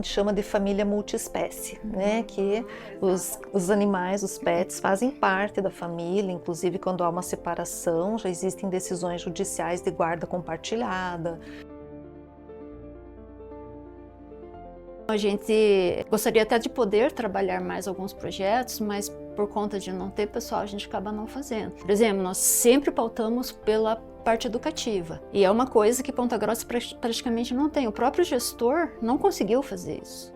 A gente chama de família multiespécie, né? Que os animais, os pets, fazem parte da família, inclusive quando há uma separação, já existem decisões judiciais de guarda compartilhada. A gente gostaria até de poder trabalhar mais alguns projetos, mas por conta de não ter pessoal, a gente acaba não fazendo. Por exemplo, nós sempre pautamos pela parte educativa, e é uma coisa que Ponta Grossa praticamente não tem. O próprio gestor não conseguiu fazer isso.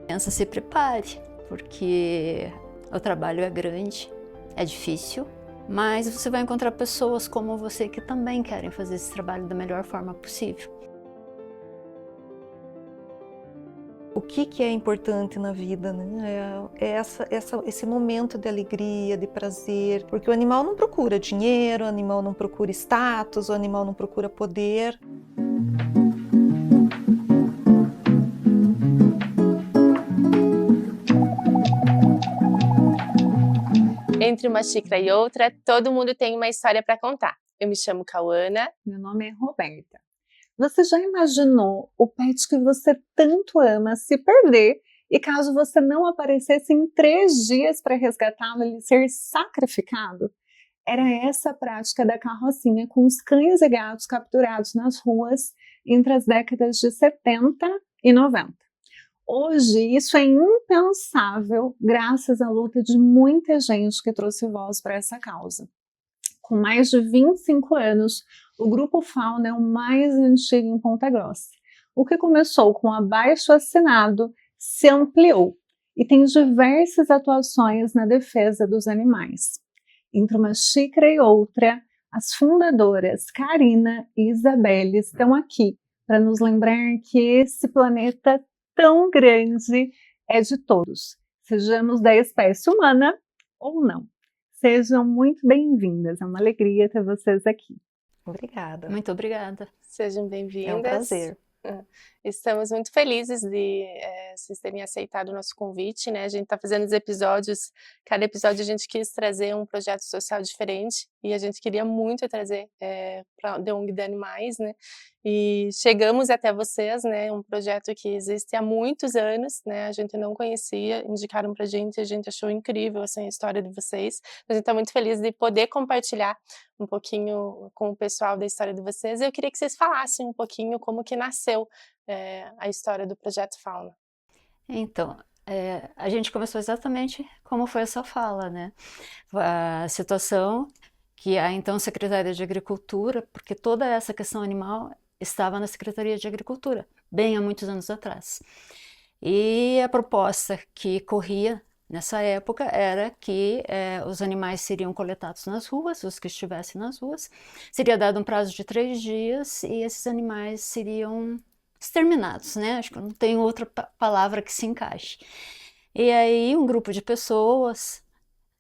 Pensa, se prepare, porque o trabalho é grande, é difícil, mas você vai encontrar pessoas como você que também querem fazer esse trabalho da melhor forma possível. O que é importante na vida, né? É esse momento de alegria, de prazer, porque o animal não procura dinheiro, o animal não procura status, o animal não procura poder. Entre uma xícara e outra, todo mundo tem uma história para contar. Eu me chamo Cauana. Meu nome é Roberta. Você já imaginou o pet que você tanto ama se perder e caso você não aparecesse em 3 dias para resgatá-lo, ele ser sacrificado? Era essa a prática da carrocinha com os cães e gatos capturados nas ruas entre as décadas de 70 e 90. Hoje, isso é impensável graças à luta de muita gente que trouxe voz para essa causa. Com mais de 25 anos, o Grupo Fauna é o mais antigo em Ponta Grossa. O que começou com abaixo-assinado se ampliou e tem diversas atuações na defesa dos animais. Entre uma xícara e outra, as fundadoras Karina e Isabelle estão aqui para nos lembrar que esse planeta tão grande é de todos, sejamos da espécie humana ou não. Sejam muito bem-vindas, é uma alegria ter vocês aqui. Obrigada. Muito obrigada. Sejam bem-vindas. É um prazer. Estamos muito felizes de vocês terem aceitado o nosso convite, né? A gente está fazendo os episódios, cada episódio a gente quis trazer um projeto social diferente e a gente queria muito trazer para The ONG de Animais, né? E chegamos até vocês, né? Um projeto que existe há muitos anos, né? A gente não conhecia, indicaram para a gente achou incrível assim, a história de vocês. A gente está muito feliz de poder compartilhar um pouquinho com o pessoal da história de vocês. Eu queria que vocês falassem um pouquinho como que nasceu a história do Projeto Fauna. Então, a gente começou exatamente como foi essa fala, né? A situação que a então Secretaria de Agricultura, porque toda essa questão animal estava na Secretaria de Agricultura, bem há muitos anos atrás. E a proposta que corria nessa época era que os animais seriam coletados nas ruas, os que estivessem nas ruas, seria dado um prazo de 3 dias e esses animais seriam exterminados, né? Acho que não tem outra palavra que se encaixe. E aí um grupo de pessoas,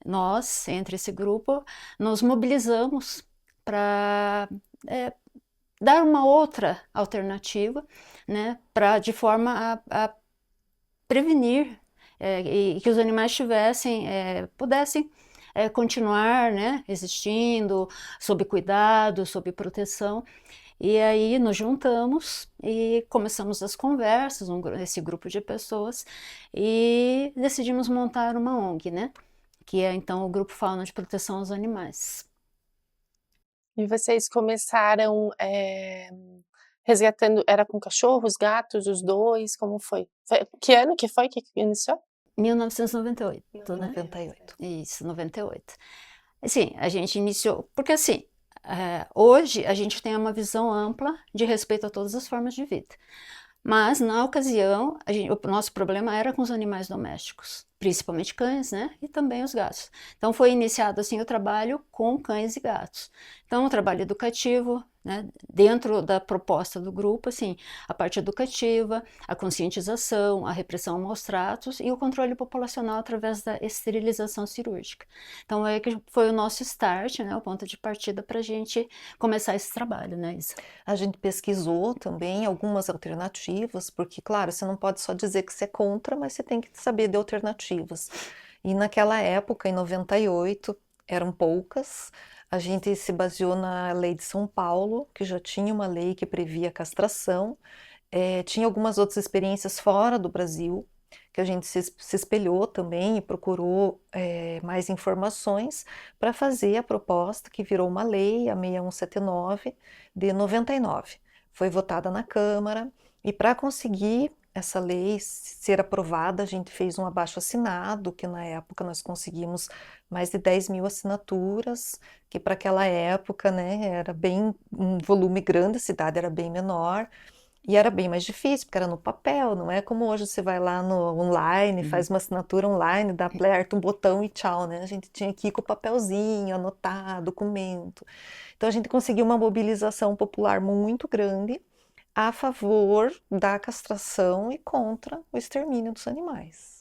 nós, entre esse grupo, nos mobilizamos para dar uma outra alternativa, né? De forma a prevenir e que os animais pudessem continuar, né, existindo, sob cuidado, sob proteção. E aí nos juntamos e começamos as conversas, esse grupo de pessoas, e decidimos montar uma ONG, né? Que é então o Grupo Fauna de Proteção aos Animais. E vocês começaram resgatando, era com cachorros, gatos, os dois, como foi? Que ano que foi que iniciou? 1998, né? 98. Isso, 98. Assim, a gente iniciou, porque assim, hoje a gente tem uma visão ampla de respeito a todas as formas de vida. Mas, na ocasião, o nosso problema era com os animais domésticos, principalmente cães, né? E também os gatos. Então, foi iniciado, assim, o trabalho com cães e gatos. Então, o trabalho educativo, né? Dentro da proposta do grupo, assim, a parte educativa, a conscientização, a repressão a maus tratos e o controle populacional através da esterilização cirúrgica. Então, que foi o nosso start, né? O ponto de partida para a gente começar esse trabalho, né, Isa? A gente pesquisou também algumas alternativas, porque, claro, você não pode só dizer que você é contra, mas você tem que saber de alternativas. E naquela época, em 98, eram poucas. A gente se baseou na lei de São Paulo, que já tinha uma lei que previa a castração. Tinha algumas outras experiências fora do Brasil, que a gente se espelhou também e procurou mais informações para fazer a proposta que virou uma lei, a 6179, de 99. Foi votada na Câmara e para conseguir essa lei ser aprovada, a gente fez um abaixo-assinado, que na época nós conseguimos mais de 10 mil assinaturas, que para aquela época, né, era bem um volume grande, a cidade era bem menor, e era bem mais difícil, porque era no papel, não é como hoje você vai lá no online, faz uma assinatura online, dá aperta um botão e tchau, né? A gente tinha que ir com o papelzinho, anotar, documento. Então a gente conseguiu uma mobilização popular muito grande a favor da castração e contra o extermínio dos animais.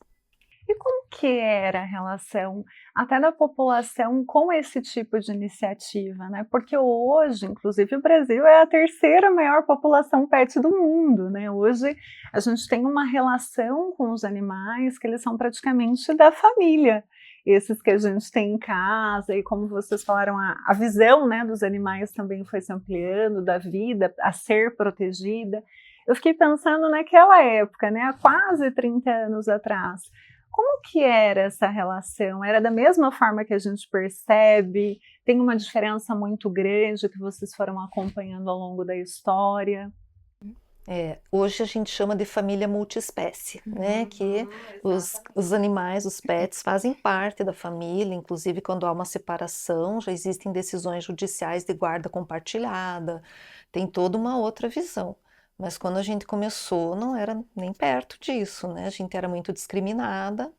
E como que era a relação até da população com esse tipo de iniciativa, né? Porque hoje, inclusive, o Brasil é a terceira maior população pet do mundo, né? Hoje a gente tem uma relação com os animais que eles são praticamente da família. Esses que a gente tem em casa, e como vocês falaram, a visão, né, dos animais também foi se ampliando, da vida a ser protegida. Eu fiquei pensando naquela época, né, há quase 30 anos atrás, como que era essa relação? Era da mesma forma que a gente percebe? Tem uma diferença muito grande que vocês foram acompanhando ao longo da história? Hoje a gente chama de família multiespécie, né? Que os animais, os pets, fazem parte da família, inclusive quando há uma separação, já existem decisões judiciais de guarda compartilhada, tem toda uma outra visão. Mas quando a gente começou, não era nem perto disso, né? A gente era muito discriminada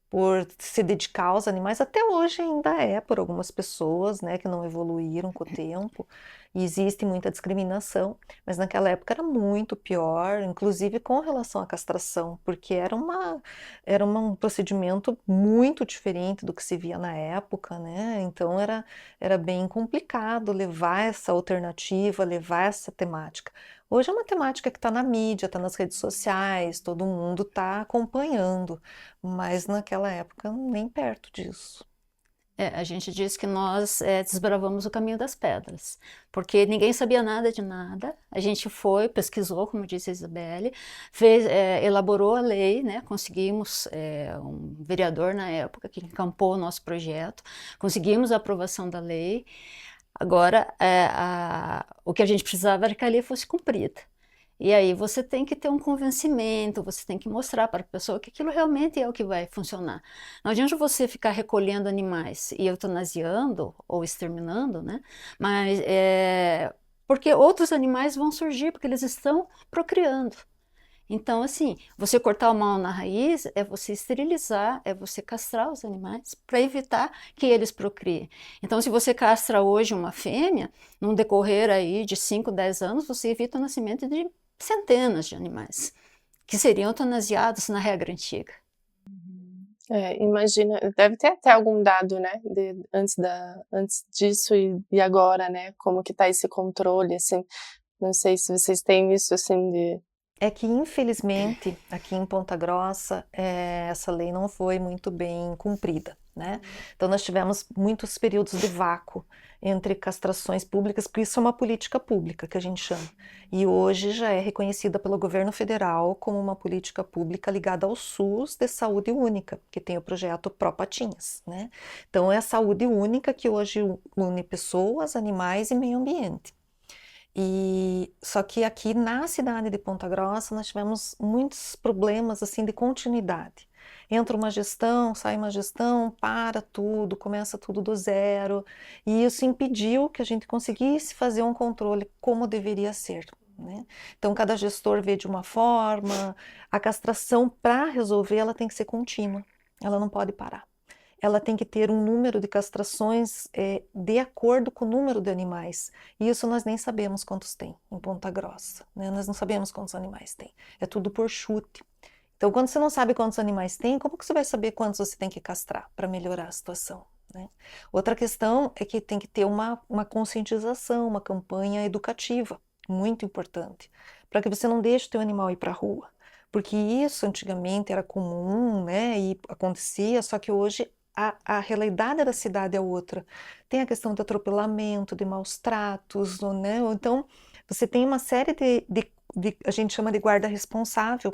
por se dedicar aos animais, até hoje ainda é por algumas pessoas, né, que não evoluíram com o tempo, e existe muita discriminação, mas naquela época era muito pior, inclusive com relação à castração, porque era um procedimento muito diferente do que se via na época, né, então era bem complicado levar essa alternativa, levar essa temática. Hoje é uma temática que está na mídia, está nas redes sociais, todo mundo está acompanhando, mas naquela época nem perto disso. A gente diz que nós desbravamos o caminho das pedras, porque ninguém sabia nada de nada. A gente foi, pesquisou, como disse a Isabelle, elaborou a lei, né? Conseguimos um vereador na época que encampou o nosso projeto, conseguimos a aprovação da lei. Agora, o que a gente precisava era que a lei fosse cumprida. E aí você tem que ter um convencimento, você tem que mostrar para a pessoa que aquilo realmente é o que vai funcionar. Não adianta você ficar recolhendo animais e eutanasiando ou exterminando, né? Mas porque outros animais vão surgir, porque eles estão procriando. Então, assim, você cortar o mal na raiz é você esterilizar, é você castrar os animais para evitar que eles procriem. Então, se você castra hoje uma fêmea, num decorrer aí de 5, 10 anos, você evita o nascimento de centenas de animais que seriam eutanasiados na regra antiga. Imagina, deve ter até algum dado, né, antes disso e agora, né, como que tá esse controle, assim, não sei se vocês têm isso, assim, É que, infelizmente, aqui em Ponta Grossa, essa lei não foi muito bem cumprida, né? Então, nós tivemos muitos períodos de vácuo entre castrações públicas, porque isso é uma política pública, que a gente chama. E hoje já é reconhecida pelo governo federal como uma política pública ligada ao SUS de saúde única, que tem o projeto Pró Patinhas, né? Então, é a saúde única que hoje une pessoas, animais e meio ambiente. Só que aqui na cidade de Ponta Grossa nós tivemos muitos problemas assim de continuidade. Entra uma gestão, sai uma gestão, para tudo, começa tudo do zero, e isso impediu que a gente conseguisse fazer um controle como deveria ser, né? Então cada gestor vê de uma forma, a castração para resolver ela tem que ser contínua, ela não pode parar. Ela tem que ter um número de castrações de acordo com o número de animais. E isso nós nem sabemos quantos tem em Ponta Grossa, né? Nós não sabemos quantos animais tem. É tudo por chute. Então, quando você não sabe quantos animais tem, como que você vai saber quantos você tem que castrar para melhorar a situação, né? Outra questão é que tem que ter uma conscientização, uma campanha educativa, muito importante, para que você não deixe o teu animal ir para a rua. Porque isso antigamente era comum, né? E acontecia, só que hoje a realidade da cidade é outra. Tem a questão do atropelamento, de maus tratos, né? Então, você tem uma série a gente chama de guarda responsável,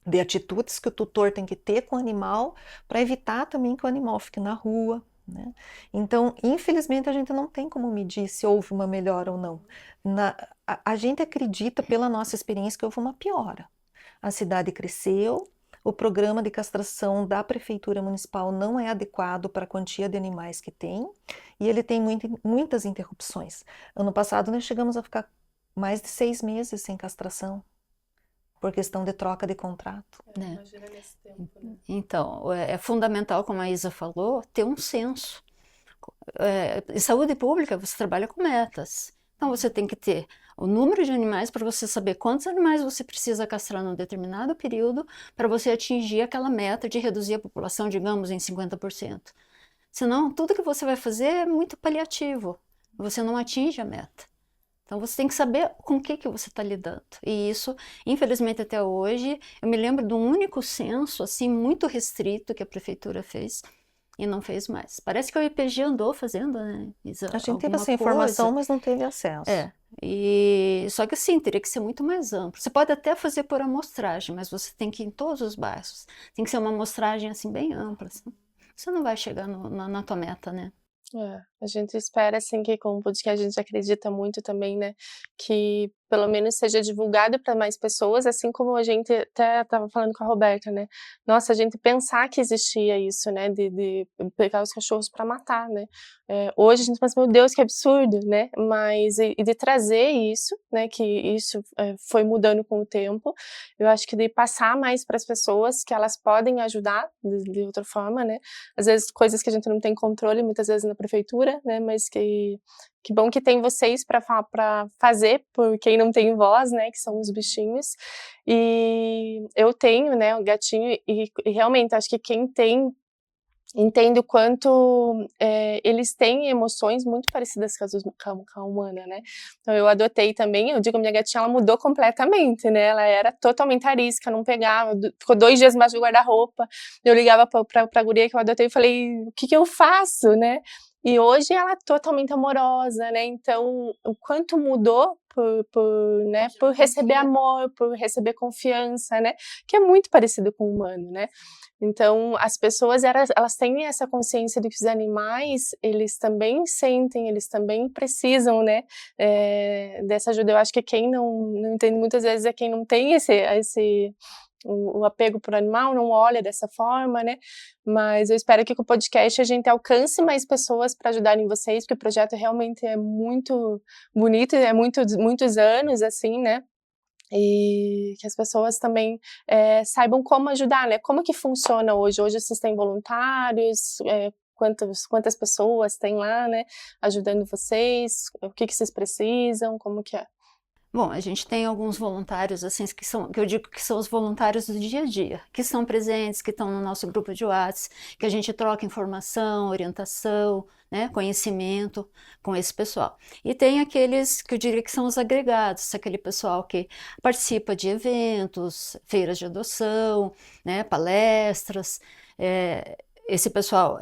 de atitudes que o tutor tem que ter com o animal para evitar também que o animal fique na rua, né? Então, infelizmente, a gente não tem como medir se houve uma melhora ou não. A gente acredita, pela nossa experiência, que houve uma piora. A cidade cresceu, o programa de castração da Prefeitura Municipal não é adequado para a quantia de animais que tem, e ele tem muitas interrupções. Ano passado, nós chegamos a ficar mais de 6 meses sem castração, por questão de troca de contrato. Imagina nesse tempo, né? Então, é fundamental, como a Isa falou, ter um censo. Em saúde pública, você trabalha com metas. Então, você tem que ter o número de animais para você saber quantos animais você precisa castrar num determinado período para você atingir aquela meta de reduzir a população, digamos, em 50%. Senão, tudo que você vai fazer é muito paliativo. Você não atinge a meta. Então, você tem que saber com o que você está lidando. E isso, infelizmente, até hoje, eu me lembro de um único censo, assim, muito restrito que a prefeitura fez e não fez mais. Parece que o IPG andou fazendo, né, Isa, A gente teve alguma essa informação, coisa. mas não teve acesso. Só que assim, teria que ser muito mais amplo. Você pode até fazer por amostragem, mas você tem que ir em todos os bairros. Tem que ser uma amostragem, assim, bem ampla. Assim. Você não vai chegar na tua meta, né? A gente espera, assim, que com o podcast a gente acredita muito também, né, que pelo menos seja divulgado para mais pessoas, assim como a gente até estava falando com a Roberta, né, nossa, a gente pensar que existia isso, né, de pegar os cachorros para matar, né, hoje a gente pensa, meu Deus, que absurdo, né, mas e de trazer isso, né, que isso foi mudando com o tempo, eu acho que de passar mais para as pessoas que elas podem ajudar de outra forma, né, às vezes coisas que a gente não tem controle, muitas vezes na prefeitura, né, mas que bom que tem vocês para fazer por quem não tem voz, né, que são os bichinhos. E eu tenho, né, um gatinho e realmente acho que quem tem entende o quanto eles têm emoções muito parecidas com a humana, né? Então eu adotei também, eu digo, minha gatinha, ela mudou completamente, né? Ela era totalmente arisca, não pegava, ficou 2 dias embaixo do guarda-roupa. Eu ligava pra guria que eu adotei e falei, o que eu faço, né? E hoje ela é totalmente amorosa, né? Então, o quanto mudou por receber amor, por receber confiança, né? Que é muito parecido com o humano, né? Então, as pessoas, elas têm essa consciência de que os animais, eles também sentem, eles também precisam, né, dessa ajuda. Eu acho que quem não entende muitas vezes é quem não tem o apego por animal, não olha dessa forma, né, mas eu espero que com o podcast a gente alcance mais pessoas para ajudarem vocês, porque o projeto realmente é muito bonito, é muitos anos, assim, né, e que as pessoas também saibam como ajudar, né? Como que funciona hoje? Hoje vocês têm voluntários, quantas pessoas tem lá, né? Ajudando vocês, o que vocês precisam, como que é? Bom, a gente tem alguns voluntários, assim, que eu digo que são os voluntários do dia a dia, que estão presentes, que estão no nosso grupo de WhatsApp, que a gente troca informação, orientação, né, conhecimento com esse pessoal. E tem aqueles que eu diria que são os agregados, aquele pessoal que participa de eventos, feiras de adoção, né, palestras, esse pessoal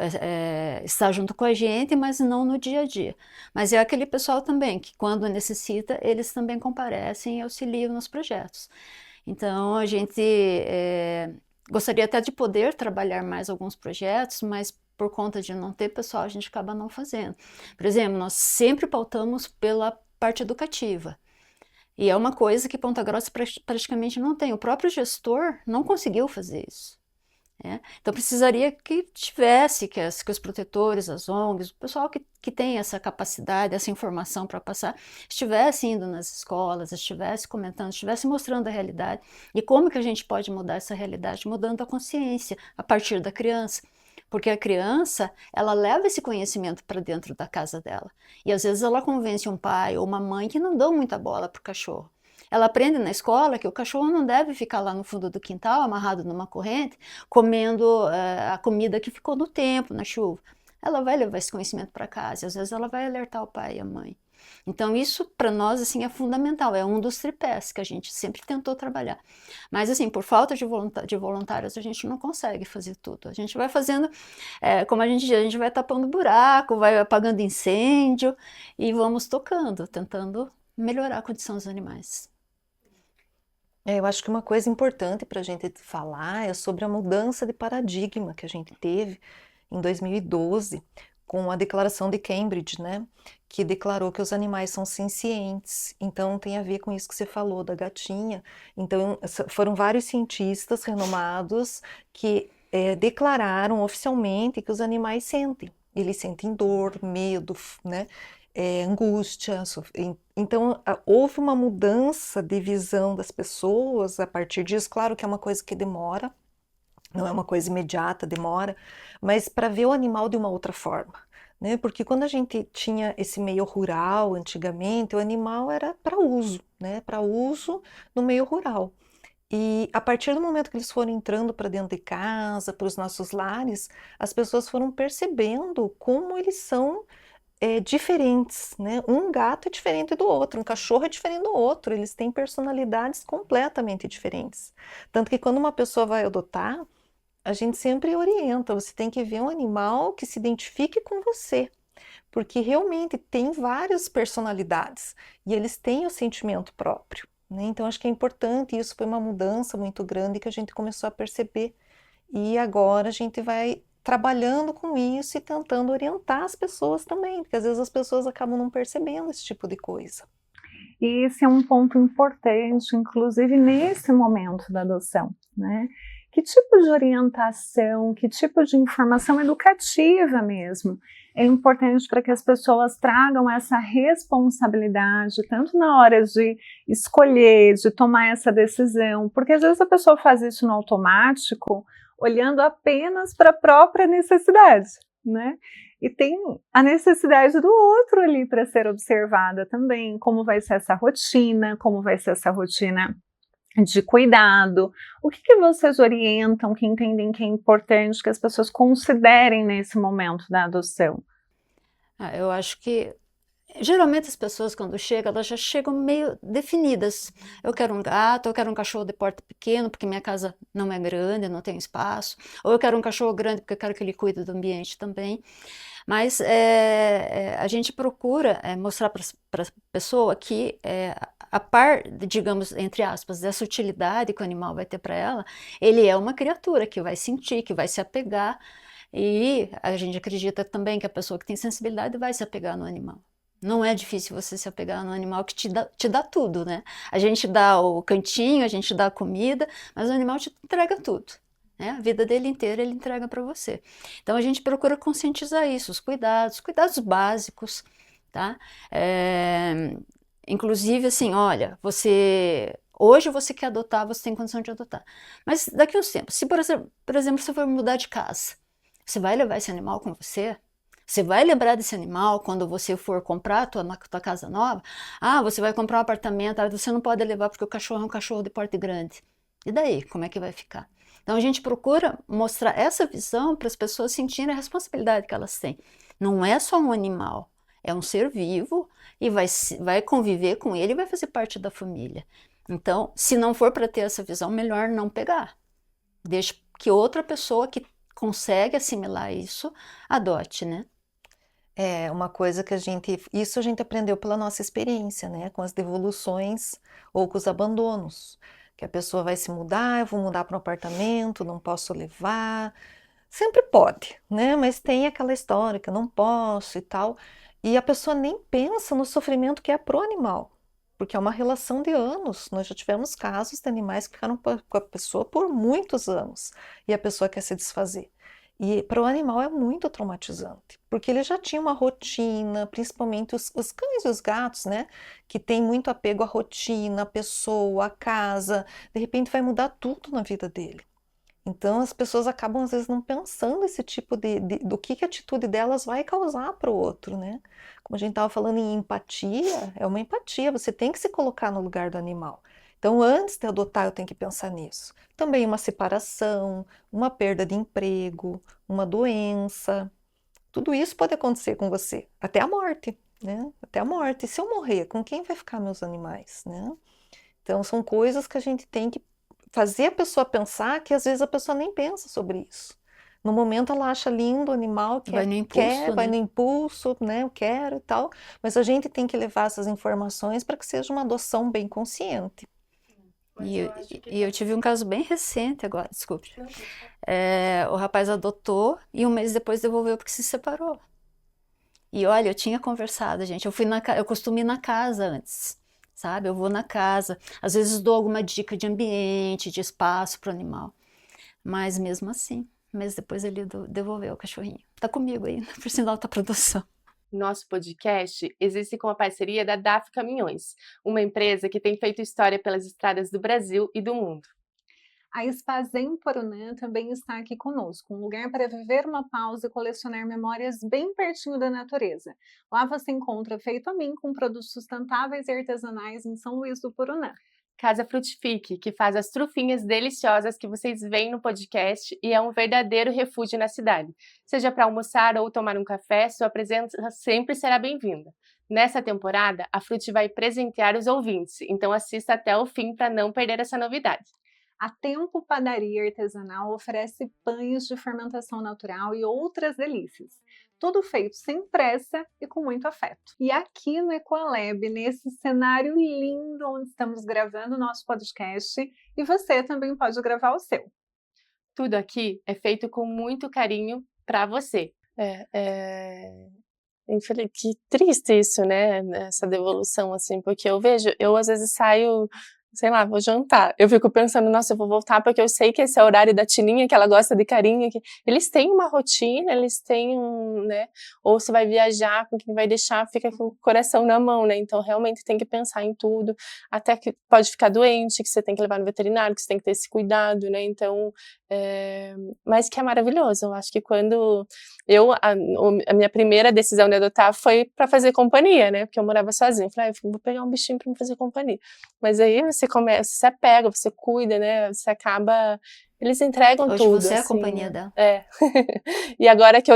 está junto com a gente, mas não no dia a dia. Mas é aquele pessoal também que, quando necessita, eles também comparecem e auxiliam nos projetos. Então, a gente gostaria até de poder trabalhar mais alguns projetos, mas por conta de não ter pessoal, a gente acaba não fazendo. Por exemplo, nós sempre pautamos pela parte educativa. E é uma coisa que Ponta Grossa praticamente não tem. O próprio gestor não conseguiu fazer isso. Então precisaria que tivesse, que os protetores, as ONGs, o pessoal que tem essa capacidade, essa informação para passar, estivesse indo nas escolas, estivesse comentando, estivesse mostrando a realidade e como que a gente pode mudar essa realidade, mudando a consciência a partir da criança. Porque a criança, ela leva esse conhecimento para dentro da casa dela. E às vezes ela convence um pai ou uma mãe que não dão muita bola para o cachorro. Ela aprende na escola que o cachorro não deve ficar lá no fundo do quintal, amarrado numa corrente, comendo a comida que ficou no tempo, na chuva. Ela vai levar esse conhecimento para casa, e às vezes ela vai alertar o pai e a mãe. Então isso para nós assim é fundamental, é um dos tripés que a gente sempre tentou trabalhar. Mas assim, por falta de voluntários a gente não consegue fazer tudo. A gente vai fazendo, como a gente diz, a gente vai tapando buraco, vai apagando incêndio e vamos tocando, tentando melhorar a condição dos animais. Eu acho que uma coisa importante para a gente falar é sobre a mudança de paradigma que a gente teve em 2012 com a Declaração de Cambridge, né? Que declarou que os animais são sencientes. Então tem a ver com isso que você falou da gatinha. Então foram vários cientistas renomados que declararam oficialmente que os animais sentem. Eles sentem dor, medo, né? Angústia. Então houve uma mudança de visão das pessoas a partir disso. Claro que é uma coisa que demora, não é uma coisa imediata, demora, mas para ver o animal de uma outra forma, né? Porque quando a gente tinha esse meio rural antigamente, o animal era para uso, né? Para uso no meio rural. E a partir do momento que eles foram entrando para dentro de casa, para os nossos lares, as pessoas foram percebendo como eles são diferentes, né? Um gato é diferente do outro, um cachorro é diferente do outro, eles têm personalidades completamente diferentes. Tanto que quando uma pessoa vai adotar, a gente sempre orienta, você tem que ver um animal que se identifique com você, porque realmente tem várias personalidades e eles têm o sentimento próprio, né? Então acho que é importante, isso foi uma mudança muito grande que a gente começou a perceber e agora a gente vai trabalhando com isso e tentando orientar as pessoas também, porque às vezes as pessoas acabam não percebendo esse tipo de coisa. E esse é um ponto importante, inclusive nesse momento da adoção, né? Que tipo de orientação, que tipo de informação educativa mesmo é importante para que as pessoas tragam essa responsabilidade, tanto na hora de escolher, de tomar essa decisão, porque às vezes a pessoa faz isso no automático, olhando apenas para a própria necessidade, né? E tem a necessidade do outro ali para ser observada também, como vai ser essa rotina, de cuidado. O que vocês orientam, que entendem que é importante que as pessoas considerem nesse momento da adoção? Eu acho que geralmente as pessoas quando chegam, elas já chegam meio definidas. Eu quero um gato, eu quero um cachorro de porte pequeno, porque minha casa não é grande, não tem espaço. Ou eu quero um cachorro grande, porque eu quero que ele cuide do ambiente também. Mas a gente procura mostrar para a pessoa que a par, digamos, entre aspas, dessa utilidade que o animal vai ter para ela, ele é uma criatura que vai sentir, que vai se apegar. E a gente acredita também que a pessoa que tem sensibilidade vai se apegar no animal. Não é difícil você se apegar no animal que te dá tudo, né? A gente dá o cantinho, a gente dá a comida, mas o animal te entrega tudo, né? A vida dele inteira ele entrega para você. Então a gente procura conscientizar isso, os cuidados básicos, tá? Inclusive assim, olha, hoje você quer adotar, você tem condição de adotar. Mas daqui a uns tempos, se por exemplo você for mudar de casa, você vai levar esse animal com você? Você vai lembrar desse animal quando você for comprar a tua casa nova? Ah, você vai comprar um apartamento, você não pode levar porque o cachorro é um cachorro de porte grande. E daí, como é que vai ficar? Então a gente procura mostrar essa visão para as pessoas sentirem a responsabilidade que elas têm. Não é só um animal, é um ser vivo e vai conviver com ele e vai fazer parte da família. Então, se não for para ter essa visão, melhor não pegar. Deixe que outra pessoa que consegue assimilar isso adote, né? É uma coisa que isso a gente aprendeu pela nossa experiência, né? Com as devoluções ou com os abandonos. Que a pessoa vai se mudar, eu vou mudar para um apartamento, não posso levar. Sempre pode, né? Mas tem aquela história que eu não posso e tal. E a pessoa nem pensa no sofrimento que é pro animal. Porque é uma relação de anos. Nós já tivemos casos de animais que ficaram com a pessoa por muitos anos. E a pessoa quer se desfazer. E para o animal é muito traumatizante, porque ele já tinha uma rotina, principalmente os cães e os gatos, né? Que tem muito apego à rotina, à pessoa, à casa. De repente vai mudar tudo na vida dele. Então as pessoas acabam às vezes não pensando esse tipo do que a atitude delas vai causar para o outro, né? Como a gente estava falando em empatia, é uma empatia, você tem que se colocar no lugar do animal. Então antes de adotar eu tenho que pensar nisso. Também uma separação, uma perda de emprego, uma doença, tudo isso pode acontecer com você, até a morte. né? Até a morte. E se eu morrer, com quem vai ficar meus animais, né? Então, são coisas que a gente tem que fazer a pessoa pensar, que às vezes a pessoa nem pensa sobre isso. No momento ela acha lindo o animal, Vai no impulso, vai né? no impulso, né? Eu quero e tal. Mas a gente tem que levar essas informações para que seja uma adoção bem consciente. E eu tive um caso bem recente agora, desculpe. O rapaz adotou e um mês depois devolveu porque se separou. E olha, eu tinha conversado, gente. Eu costumo ir na casa antes, sabe? Eu vou na casa, às vezes dou alguma dica de ambiente, de espaço para o animal. Mas mesmo assim, um mês depois ele devolveu o cachorrinho. Tá comigo aí, por sinal tá produção. Nosso podcast existe com a parceria da DAF Caminhões, uma empresa que tem feito história pelas estradas do Brasil e do mundo. A Spazem Porunã também está aqui conosco, um lugar para viver uma pausa e colecionar memórias bem pertinho da natureza. Lá você encontra Feito a Mim com produtos sustentáveis e artesanais em São Luís do Porunã. Casa Frutifique, que faz as trufinhas deliciosas que vocês veem no podcast e é um verdadeiro refúgio na cidade. Seja para almoçar ou tomar um café, sua presença sempre será bem-vinda. Nessa temporada, a Fruti vai presentear os ouvintes, então assista até o fim para não perder essa novidade. A Tempo Padaria Artesanal oferece pães de fermentação natural e outras delícias. Tudo feito sem pressa e com muito afeto. E aqui no Equalab, nesse cenário lindo onde estamos gravando o nosso podcast, e você também pode gravar o seu. Tudo aqui é feito com muito carinho para você. Que triste isso, né? Essa devolução, assim, porque eu às vezes saio, sei lá, vou jantar. Eu fico pensando, nossa, eu vou voltar porque eu sei que esse é o horário da Tininha, que ela gosta de carinho. Que... Eles têm uma rotina, eles têm né? Ou se vai viajar, com quem vai deixar, fica com o coração na mão, né? Então, realmente tem que pensar em tudo. Até que pode ficar doente, que você tem que levar no veterinário, que você tem que ter esse cuidado, né? Então, mas que é maravilhoso. Eu acho que quando a minha primeira decisão de adotar foi para fazer companhia, né? Porque eu morava sozinha. Eu falei, vou pegar um bichinho para me fazer companhia. Mas aí você começa, você apega, você cuida, né? Você acaba... Eles entregam Hoje tudo. você é a assim, companhia dela. E agora que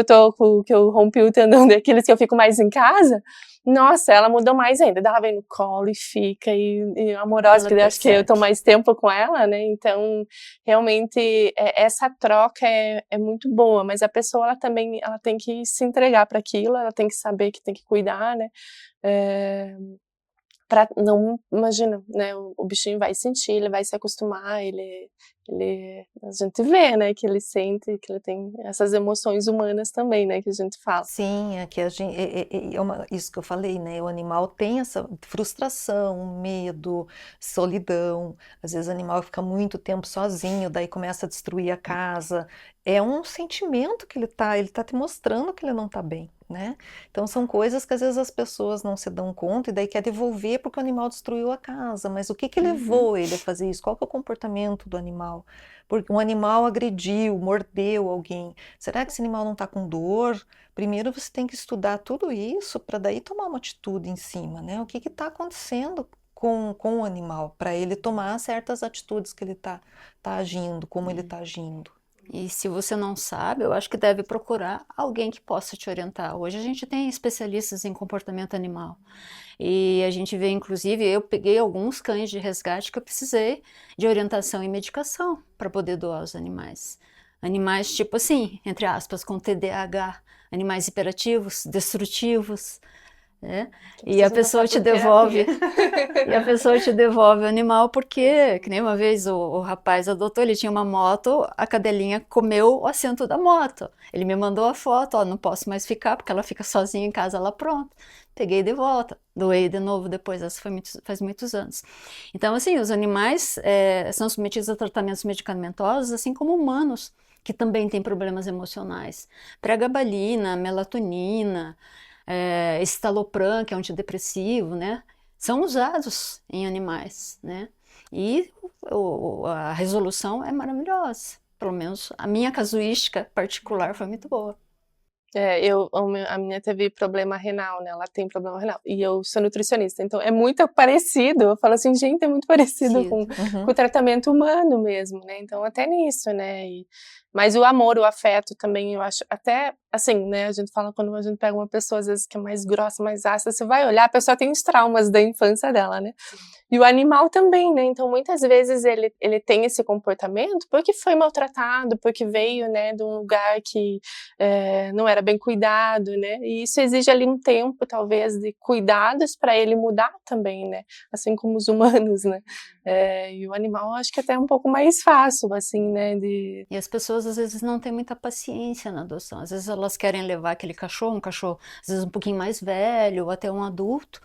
que eu rompi o tendão daqueles que eu fico mais em casa, nossa, ela mudou mais ainda. Ela vem no colo e fica, e amorosa, que eu acho que eu tô mais tempo com ela, né? Então, realmente, essa troca é muito boa, mas a pessoa, ela tem que se entregar para aquilo, ela tem que saber que tem que cuidar, né? Pra não, imagina, né, o bichinho vai sentir, ele vai se acostumar, a gente vê, né, que ele sente, que ele tem essas emoções humanas também, né, que a gente fala. Sim, é que a gente, isso que eu falei, né? O animal tem essa frustração, medo, solidão. Às vezes o animal fica muito tempo sozinho, daí começa a destruir a casa. É um sentimento que ele tá te mostrando que ele não tá bem, né? Então são coisas que às vezes as pessoas não se dão conta e daí quer devolver porque o animal destruiu a casa. Mas o que levou ele a fazer isso? Qual que é o comportamento do animal? Porque um animal agrediu, mordeu alguém. Será que esse animal não está com dor? Primeiro você tem que estudar tudo isso para daí tomar uma atitude em cima, né? O que está acontecendo com o animal, para ele tomar certas atitudes que ele tá agindo, como ele está agindo. E se você não sabe, eu acho que deve procurar alguém que possa te orientar. Hoje a gente tem especialistas em comportamento animal. E a gente vê, inclusive, eu peguei alguns cães de resgate que eu precisei de orientação e medicação para poder doar os animais. Animais tipo assim, entre aspas, com TDAH, animais hiperativos, destrutivos, né? E a pessoa te devolve, e a pessoa te devolve o animal porque, que nem uma vez o rapaz adotou, ele tinha uma moto, a cadelinha comeu o assento da moto. Ele me mandou a foto, ó, não posso mais ficar porque ela fica sozinha em casa, ela pronta. Peguei de volta, doei de novo depois, essa faz muitos anos. Então, assim, os animais são submetidos a tratamentos medicamentosos, assim como humanos, que também têm problemas emocionais. Pregabalina, melatonina, estalopram, que é um antidepressivo, né? São usados em animais, né? E a resolução é maravilhosa. Pelo menos a minha casuística particular foi muito boa. A minha teve problema renal, né? Ela tem problema renal. E eu sou nutricionista, então é muito parecido. Eu falo assim, gente, é muito parecido com o tratamento humano mesmo, né? Então, até nisso, né? Mas o amor, o afeto também, eu acho, até assim, né, a gente fala quando a gente pega uma pessoa às vezes que é mais grossa, mais ácida, você vai olhar, a pessoa tem os traumas da infância dela, né? E o animal também, né? Então, muitas vezes ele tem esse comportamento porque foi maltratado, porque veio, né, de um lugar que não era bem cuidado, né? E isso exige ali um tempo, talvez, de cuidados para ele mudar também, né? Assim como os humanos, né? E o animal, acho que até é um pouco mais fácil, assim, né? E as pessoas, às vezes, não têm muita paciência na adoção. Às vezes, elas querem levar aquele cachorro, um cachorro, às vezes, um pouquinho mais velho, ou até um adulto,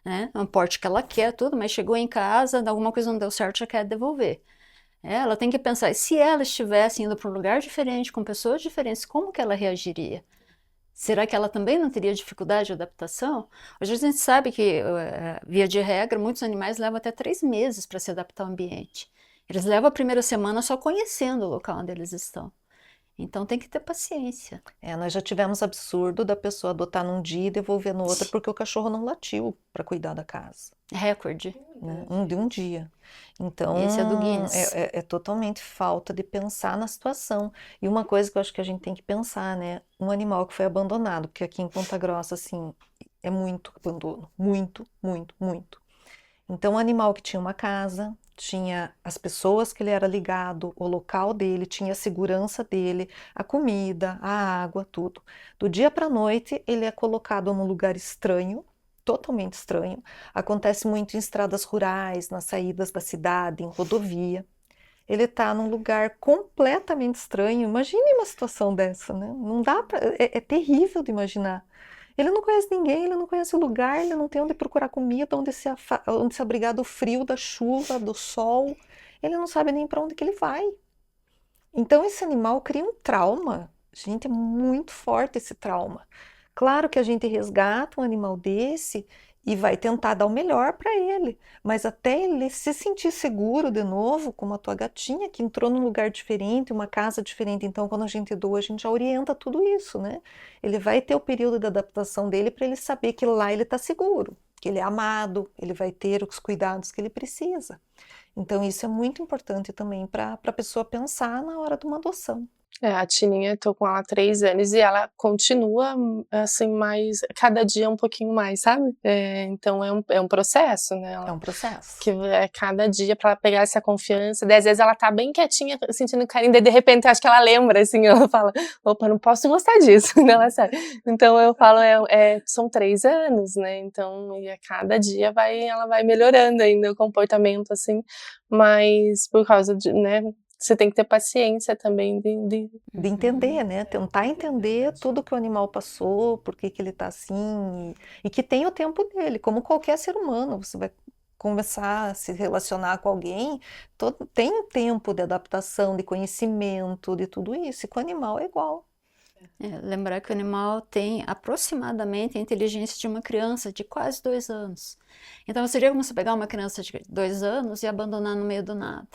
né? É um porte que ela quer, tudo, mas chegou em casa, alguma coisa não deu certo, já quer devolver. Ela tem que pensar, se ela estivesse indo para um lugar diferente, com pessoas diferentes, como que ela reagiria? Será que ela também não teria dificuldade de adaptação? Hoje a gente sabe que, via de regra, muitos animais levam até 3 meses para se adaptar ao ambiente. Eles levam a primeira semana só conhecendo o local onde eles estão. Então tem que ter paciência. Nós já tivemos absurdo da pessoa adotar num dia e devolver no outro porque o cachorro não latiu para cuidar da casa. Recorde. Né? De um dia. Então, Esse é do Guinness. é totalmente falta de pensar na situação. E uma coisa que eu acho que a gente tem que pensar, né? Um animal que foi abandonado, porque aqui em Ponta Grossa, assim, é muito abandono. Muito, muito, muito. Então, um animal que tinha uma casa, tinha as pessoas que ele era ligado, o local dele, tinha a segurança dele, a comida, a água, tudo. Do dia para a noite, ele é colocado num lugar estranho, totalmente estranho. Acontece muito em estradas rurais, nas saídas da cidade, em rodovia. Ele está num lugar completamente estranho. Imagine uma situação dessa, né? Não dá pra... é terrível de imaginar. Ele não conhece ninguém, ele não conhece o lugar, ele não tem onde procurar comida, onde se abrigar do frio, da chuva, do sol. Ele não sabe nem para onde que ele vai. Então esse animal cria um trauma. Gente, é muito forte esse trauma. Claro que a gente resgata um animal desse e vai tentar dar o melhor para ele, mas até ele se sentir seguro de novo, como a tua gatinha que entrou num lugar diferente, uma casa diferente, então quando a gente doa, a gente já orienta tudo isso, né? Ele vai ter o período de adaptação dele para ele saber que lá ele está seguro, que ele é amado, ele vai ter os cuidados que ele precisa. Então isso é muito importante também para a pessoa pensar na hora de uma adoção. A Tininha, eu tô com ela há 3 anos e ela continua, assim, mais, cada dia um pouquinho mais, sabe? Então é um processo, né? É um processo. Que é cada dia pra ela pegar essa confiança. Daí, às vezes ela tá bem quietinha, sentindo carinho, daí de repente acho que ela lembra, assim, ela fala, opa, não posso gostar disso, né? Ela sabe. Então eu falo, são 3 anos, né? Então, e a cada dia ela vai melhorando ainda o comportamento, assim, mas por causa de, né? Você tem que ter paciência também de entender, né? Tentar entender tudo que o animal passou, por que ele está assim, e que tem o tempo dele, como qualquer ser humano. Você vai começar a se relacionar com alguém, tem um tempo de adaptação, de conhecimento, de tudo isso, e com o animal é igual. Lembrar que o animal tem aproximadamente a inteligência de uma criança de quase 2 anos. Então seria como você pegar uma criança de 2 anos e abandonar no meio do nada.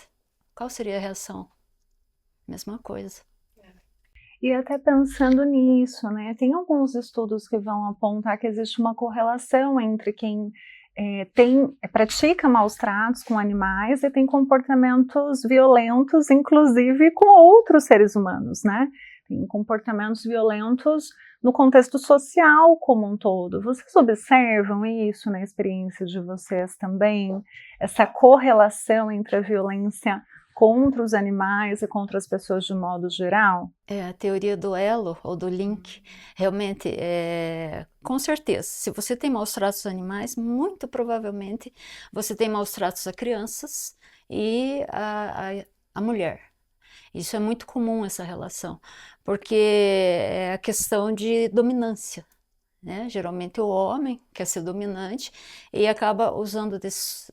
Qual seria a reação? Mesma coisa. E até pensando nisso, né? Tem alguns estudos que vão apontar que existe uma correlação entre quem pratica maus tratos com animais e tem comportamentos violentos, inclusive com outros seres humanos, né? Tem comportamentos violentos no contexto social como um todo. Vocês observam isso na experiência de vocês também? Essa correlação entre a violência contra os animais e contra as pessoas de modo geral? A teoria do elo ou do link, realmente, com certeza, se você tem maus tratos a animais, muito provavelmente você tem maus tratos a crianças e a mulher. Isso é muito comum, essa relação, porque é a questão de dominância, né? Geralmente o homem quer ser dominante e acaba usando desse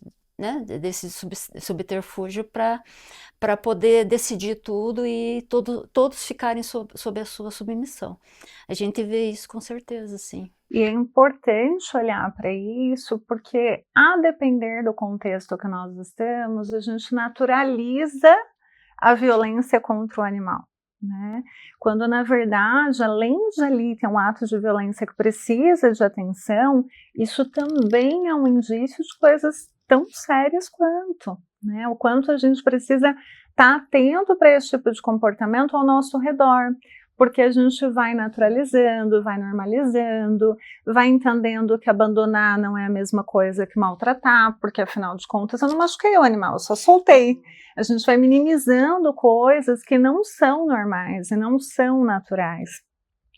subterfúgio para poder decidir tudo e todos ficarem sob a sua submissão. A gente vê isso com certeza, sim. E é importante olhar para isso, porque a depender do contexto que nós estamos, a gente naturaliza a violência contra o animal, né? Quando na verdade, além de ali ter um ato de violência que precisa de atenção, isso também é um indício de coisas tão sérias quanto, né? O quanto a gente precisa estar atento para esse tipo de comportamento ao nosso redor, porque a gente vai naturalizando, vai normalizando, vai entendendo que abandonar não é a mesma coisa que maltratar, porque afinal de contas eu não machuquei o animal, eu só soltei. A gente vai minimizando coisas que não são normais e não são naturais,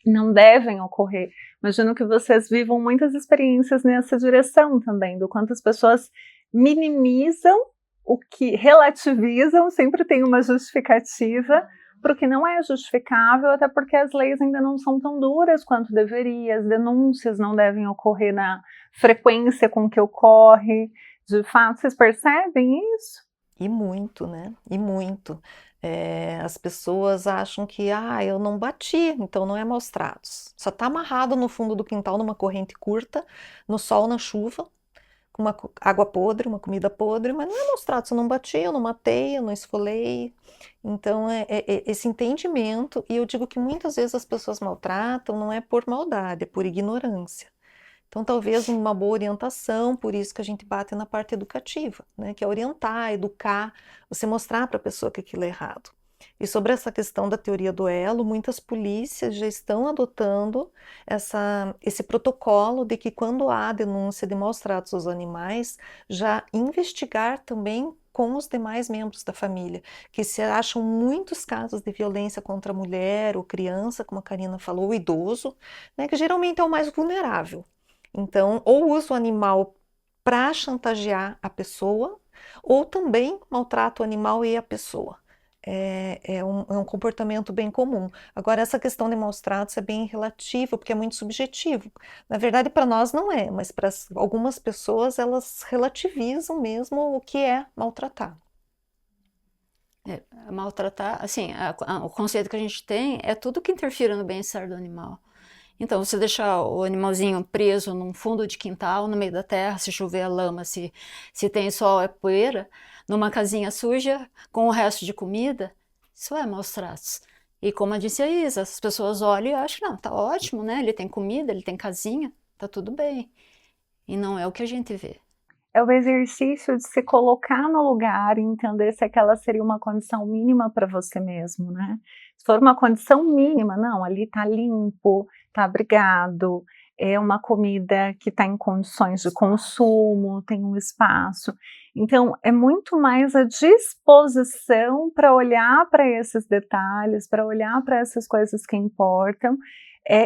não devem ocorrer. Imagino que vocês vivam muitas experiências nessa direção também, do quanto as pessoas minimizam o que relativizam, sempre tem uma justificativa para o que não é justificável, até porque as leis ainda não são tão duras quanto deveria, as denúncias não devem ocorrer na frequência com que ocorre. De fato, vocês percebem isso? E muito, né? E muito. As pessoas acham que, eu não bati, então não é maus tratos. Só está amarrado no fundo do quintal numa corrente curta, no sol, na chuva, com uma água podre, uma comida podre, mas não é maus tratos, eu não bati, eu não matei, eu não esfolei. Então, esse entendimento, e eu digo que muitas vezes as pessoas maltratam, não é por maldade, é por ignorância. Então, talvez uma boa orientação, por isso que a gente bate na parte educativa, né? Que é orientar, educar, você mostrar para a pessoa que aquilo é errado. E sobre essa questão da teoria do elo, muitas polícias já estão adotando esse protocolo de que quando há denúncia de maus tratos aos animais, já investigar também com os demais membros da família, que se acham muitos casos de violência contra a mulher ou criança, como a Karina falou, ou idoso, né, que geralmente é o mais vulnerável. Então, ou usa o animal para chantagear a pessoa, ou também maltrata o animal e a pessoa. É um comportamento bem comum. Agora, essa questão de maus tratos é bem relativo, porque é muito subjetivo. Na verdade, para nós não é, mas para algumas pessoas, elas relativizam mesmo o que é maltratar. Maltratar, assim, o conceito que a gente tem é tudo que interfira no bem-estar do animal. Então, você deixar o animalzinho preso num fundo de quintal, no meio da terra, se chover a lama, se tem sol, é poeira, numa casinha suja, com o resto de comida, isso é maus tratos. E como eu disse a Isa, as pessoas olham e acham, não, tá ótimo, né? Ele tem comida, ele tem casinha, tá tudo bem. E não é o que a gente vê. É o exercício de se colocar no lugar e entender se aquela seria uma condição mínima para você mesmo, né? Se for uma condição mínima, não, ali tá limpo, tá abrigado, é uma comida que está em condições de consumo, tem um espaço. Então, é muito mais a disposição para olhar para esses detalhes, para olhar para essas coisas que importam,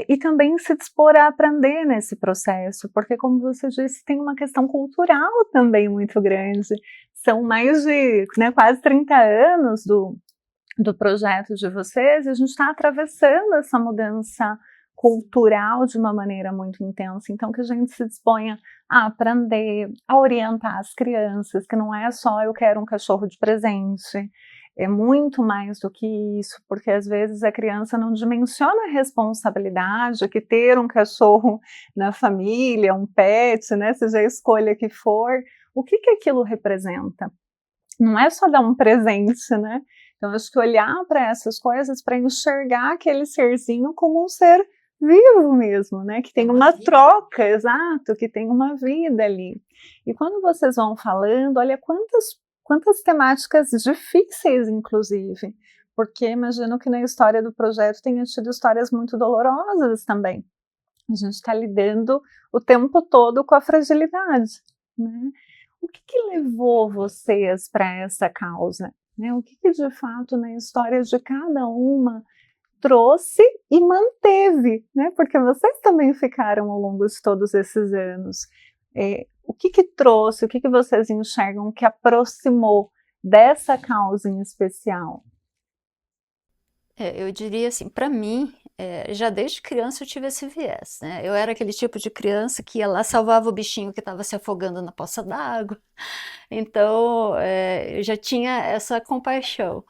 e também se dispor a aprender nesse processo, porque, como você disse, tem uma questão cultural também muito grande. São mais de quase 30 anos do projeto de vocês, e a gente está atravessando essa mudança cultural de uma maneira muito intensa, então que a gente se disponha a aprender, a orientar as crianças, que não é só eu quero um cachorro de presente, é muito mais do que isso, porque às vezes a criança não dimensiona a responsabilidade que ter um cachorro na família, um pet, né, seja a escolha que for, o que aquilo representa. Não é só dar um presente, né? Então, acho que olhar para essas coisas para enxergar aquele serzinho como um ser vivo mesmo, né? Que tem uma troca, exato, que tem uma vida ali. E quando vocês vão falando, olha quantas temáticas difíceis, inclusive, porque imagino que na história do projeto tenha tido histórias muito dolorosas também. A gente está lidando o tempo todo com a fragilidade, né? O que levou vocês para essa causa? Né? O que de fato na história de cada uma trouxe e manteve, né? Porque vocês também ficaram ao longo de todos esses anos. O que trouxe, o que vocês enxergam que aproximou dessa causa em especial? Eu diria assim, para mim, já desde criança eu tive esse viés, né? Eu era aquele tipo de criança que ia lá, salvava o bichinho que estava se afogando na poça d'água. Então, eu já tinha essa compaixão.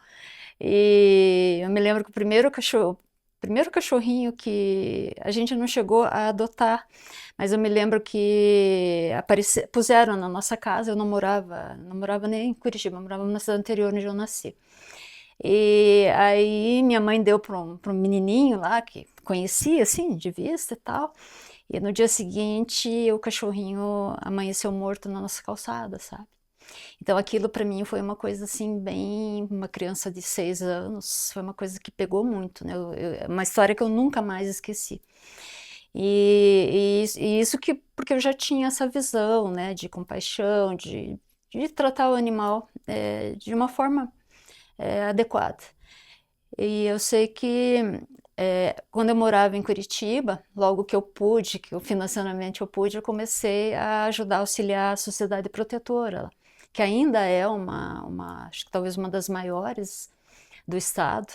E eu me lembro que o primeiro cachorrinho que a gente não chegou a adotar, mas eu me lembro que puseram na nossa casa. Eu não morava nem em Curitiba, eu morava na cidade anterior onde eu nasci. E aí minha mãe deu para um menininho lá que conhecia assim de vista e tal. E no dia seguinte o cachorrinho amanheceu morto na nossa calçada, sabe? Então aquilo para mim foi uma coisa assim bem, uma criança de 6 anos, foi uma coisa que pegou muito, né? Uma história que eu nunca mais esqueci. E isso que, porque eu já tinha essa visão, né, de compaixão, de tratar o animal de uma forma adequada. E eu sei que quando eu morava em Curitiba, logo que eu pude, que financeiramente eu pude, eu comecei a ajudar a auxiliar a Sociedade Protetora, que ainda é acho que talvez uma das maiores do estado.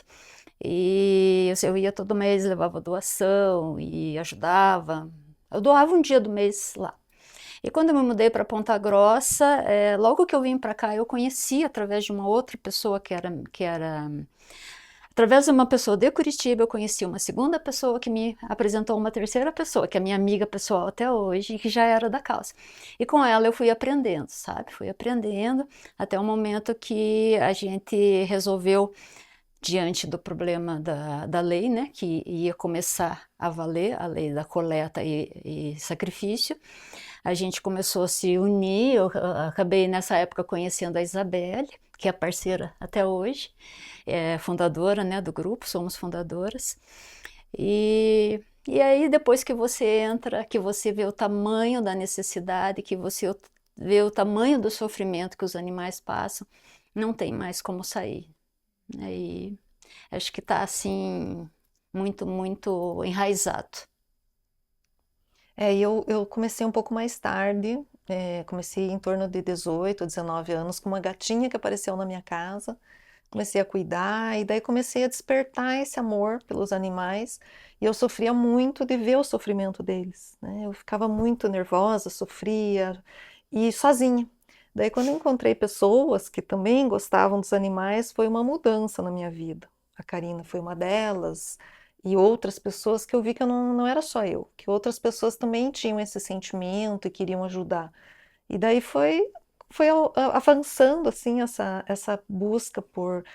E eu ia todo mês, levava doação e ajudava. Eu doava um dia do mês lá. E quando eu me mudei para Ponta Grossa, logo que eu vim para cá, eu conheci através de uma outra pessoa através de uma pessoa de Curitiba, eu conheci uma segunda pessoa que me apresentou uma terceira pessoa, que é minha amiga pessoal até hoje, e que já era da causa. E com ela eu fui aprendendo, sabe? Fui aprendendo até o momento que a gente resolveu, diante do problema da lei, né, que ia começar a valer, a lei da coleta e sacrifício, a gente começou a se unir. Eu acabei nessa época conhecendo a Isabelle, que é parceira até hoje, fundadora, né, do grupo, somos fundadoras. E aí depois que você entra, que você vê o tamanho da necessidade, que você vê o tamanho do sofrimento que os animais passam, não tem mais como sair. E acho que está assim muito, muito enraizado. E eu comecei um pouco mais tarde, comecei em torno de 18, 19 anos, com uma gatinha que apareceu na minha casa. Comecei a cuidar e daí comecei a despertar esse amor pelos animais. E eu sofria muito de ver o sofrimento deles, né? Eu ficava muito nervosa, sofria e sozinha. Daí quando eu encontrei pessoas que também gostavam dos animais, foi uma mudança na minha vida. A Karina foi uma delas e outras pessoas que eu vi que eu não era só eu, que outras pessoas também tinham esse sentimento e queriam ajudar. E daí foi avançando assim essa busca por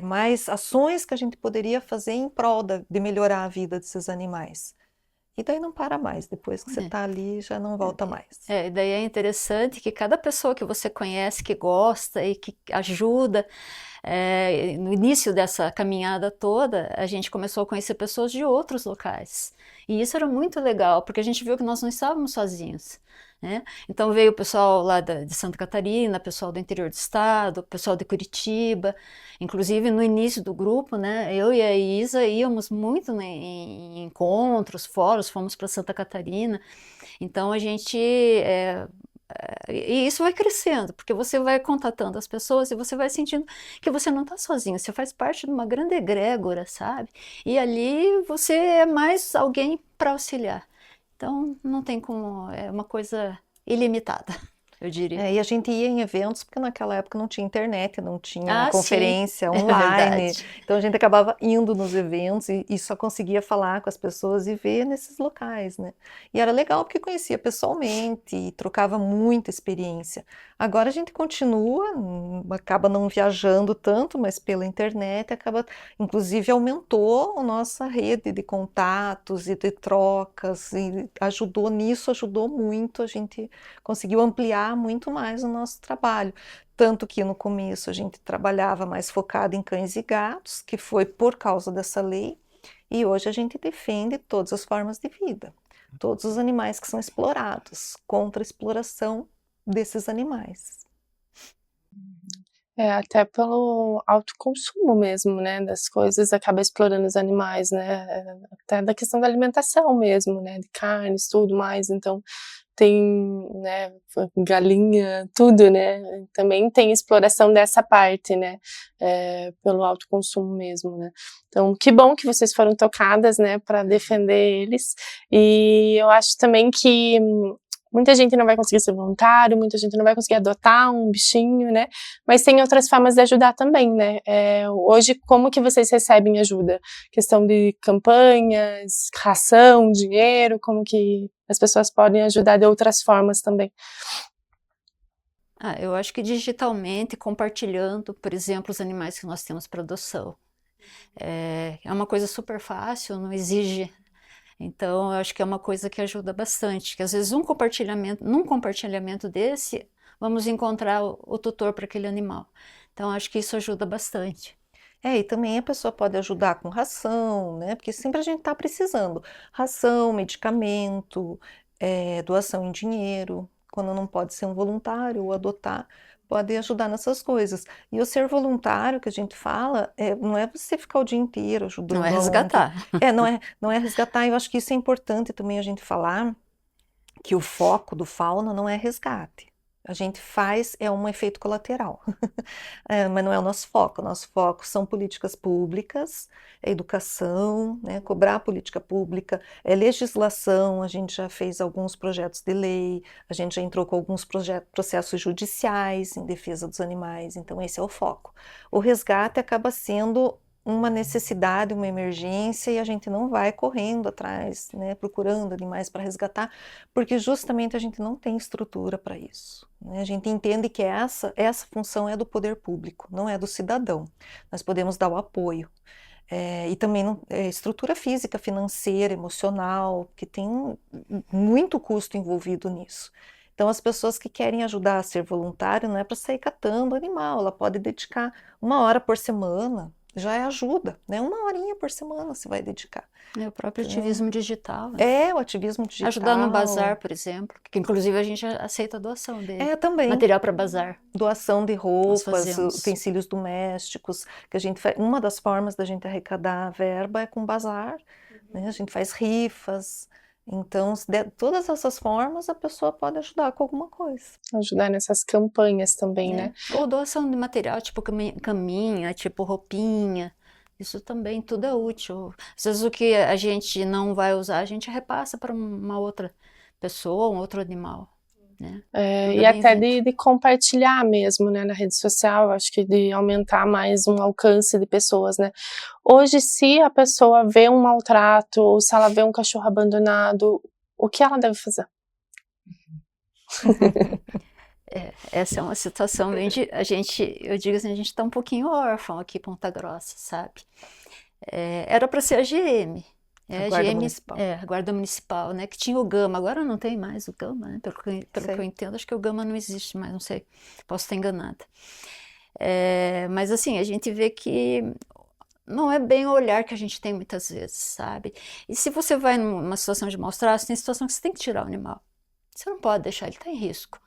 mais ações que a gente poderia fazer em prol de melhorar a vida desses animais. E daí não para mais, depois que você está ali já não volta mais. E daí é interessante que cada pessoa que você conhece, que gosta e que ajuda, no início dessa caminhada toda, a gente começou a conhecer pessoas de outros locais. E isso era muito legal, porque a gente viu que nós não estávamos sozinhos, né? Então veio o pessoal lá de Santa Catarina, pessoal do interior do estado, pessoal de Curitiba. Inclusive no início do grupo, né, eu e a Isa íamos muito, né, em encontros, fóruns, fomos para Santa Catarina. Então a gente e isso vai crescendo, porque você vai contatando as pessoas e você vai sentindo que você não está sozinho, você faz parte de uma grande egrégora, sabe? E ali você é mais alguém para auxiliar. Então não tem como, é uma coisa ilimitada, eu diria. E a gente ia em eventos, porque naquela época não tinha internet, não tinha Sim, conferência é online. verdade. Então a gente acabava indo nos eventos e só conseguia falar com as pessoas e ver nesses locais, né? E era legal porque conhecia pessoalmente e trocava muita experiência. Agora a gente continua, acaba não viajando tanto, mas pela internet inclusive aumentou a nossa rede de contatos e de trocas e ajudou muito, a gente conseguiu ampliar muito mais o nosso trabalho. Tanto que no começo a gente trabalhava mais focado em cães e gatos, que foi por causa dessa lei, e hoje a gente defende todas as formas de vida, todos os animais que são explorados, contra a exploração desses animais. Até pelo autoconsumo mesmo, né, das coisas, acaba explorando os animais, né, até da questão da alimentação mesmo, né, de carnes, tudo mais, então tem, né, galinha, tudo, né, também tem exploração dessa parte, né, pelo autoconsumo mesmo, né. Então, que bom que vocês foram tocadas, né, para defender eles, e eu acho também que muita gente não vai conseguir ser voluntário, muita gente não vai conseguir adotar um bichinho, né? Mas tem outras formas de ajudar também, né? Hoje, como que vocês recebem ajuda? Questão de campanhas, ração, dinheiro, como que as pessoas podem ajudar de outras formas também? Eu acho que digitalmente, compartilhando, por exemplo, os animais que nós temos para adoção. É uma coisa super fácil, não exige. Então, eu acho que é uma coisa que ajuda bastante, que às vezes num compartilhamento desse, vamos encontrar o tutor para aquele animal. Então, acho que isso ajuda bastante. E também a pessoa pode ajudar com ração, né? Porque sempre a gente está precisando. Ração, medicamento, doação em dinheiro. Quando não pode ser um voluntário ou adotar, pode ajudar nessas coisas. E o ser voluntário que a gente fala, não é você ficar o dia inteiro ajudando Não é a ONG. resgatar. Não é resgatar. Eu acho que isso é importante também a gente falar, que o foco do fauna não é resgate. A gente faz, é um efeito colateral, mas não é o nosso foco. O nosso foco são políticas públicas, é educação, né, cobrar a política pública, é legislação. A gente já fez alguns projetos de lei, a gente já entrou com alguns processos judiciais em defesa dos animais, então esse é o foco. O resgate acaba sendo uma necessidade, uma emergência, e a gente não vai correndo atrás, né, procurando animais para resgatar, porque justamente a gente não tem estrutura para isso, né? A gente entende que essa função é do poder público, não é do cidadão. Nós podemos dar o apoio. E também estrutura física, financeira, emocional, que tem muito custo envolvido nisso. Então, as pessoas que querem ajudar a ser voluntário, não é para sair catando animal, ela pode dedicar 1 hora por semana, já é ajuda, né? 1 horinha por semana você vai dedicar. É o próprio ativismo digital, né? O ativismo digital. Ajudar no bazar, por exemplo, que inclusive a gente aceita a doação dele. Também. Material para bazar. Doação de roupas, fazemos. utensílios domésticos, que a gente faz. Uma das formas da gente arrecadar verba é com bazar, né? A gente faz rifas. Então, todas essas formas a pessoa pode ajudar com alguma coisa. Ajudar nessas campanhas também, né? Ou doação de material, tipo caminha, tipo roupinha. Isso também, tudo é útil. Às vezes o que a gente não vai usar, a gente repassa para uma outra pessoa, um outro animal, né? E até de compartilhar mesmo, né, na rede social, acho que de aumentar mais um alcance de pessoas, né? Hoje, se a pessoa vê um maltrato, ou se ela vê um cachorro abandonado, o que ela deve fazer? Essa é uma situação bem eu digo assim, a gente está um pouquinho órfão aqui em Ponta Grossa, sabe? Era para ser a GM. A Guarda Municipal. A Guarda Municipal, né? Que tinha o Gama, agora não tem mais o Gama, né? Pelo que eu entendo, acho que o Gama não existe mais, não sei, posso estar enganada. Mas assim, a gente vê que não é bem o olhar que a gente tem muitas vezes, sabe? E se você vai numa situação de maus tratos, tem situação que você tem que tirar o animal. Você não pode deixar, ele está em risco.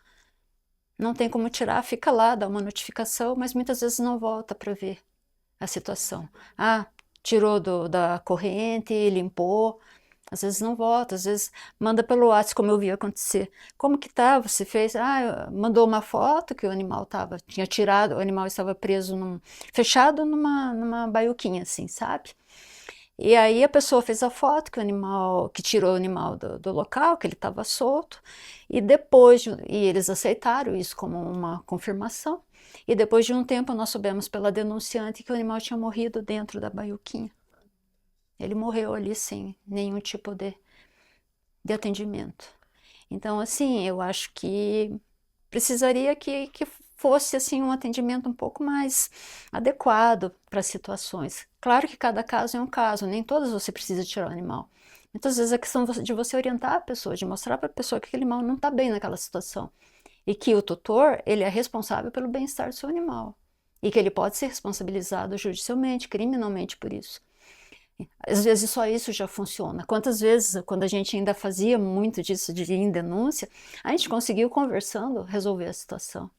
Não tem como tirar, fica lá, dá uma notificação, mas muitas vezes não volta para ver a situação. Tirou da corrente, limpou, às vezes não volta, às vezes manda pelo WhatsApp, como eu vi acontecer. Como que tá? Você fez? Mandou uma foto que o animal tinha tirado, o animal estava preso, fechado numa baiuquinha assim, sabe? E aí a pessoa fez a foto que tirou o animal do local, que ele estava solto, e eles aceitaram isso como uma confirmação. E depois de um tempo nós soubemos pela denunciante que o animal tinha morrido dentro da baiuquinha. Ele morreu ali sem nenhum tipo de atendimento. Então, assim, eu acho que precisaria que fosse assim um atendimento um pouco mais adequado para as situações. Claro que cada caso é um caso, nem todas você precisa tirar o animal. Muitas vezes é questão de você orientar a pessoa, de mostrar para a pessoa que aquele animal não está bem naquela situação. E que o tutor, ele é responsável pelo bem-estar do seu animal. E que ele pode ser responsabilizado judicialmente, criminalmente por isso. Às vezes só isso já funciona. Quantas vezes, quando a gente ainda fazia muito disso de ir em denúncia, a gente conseguiu, conversando, resolver a situação.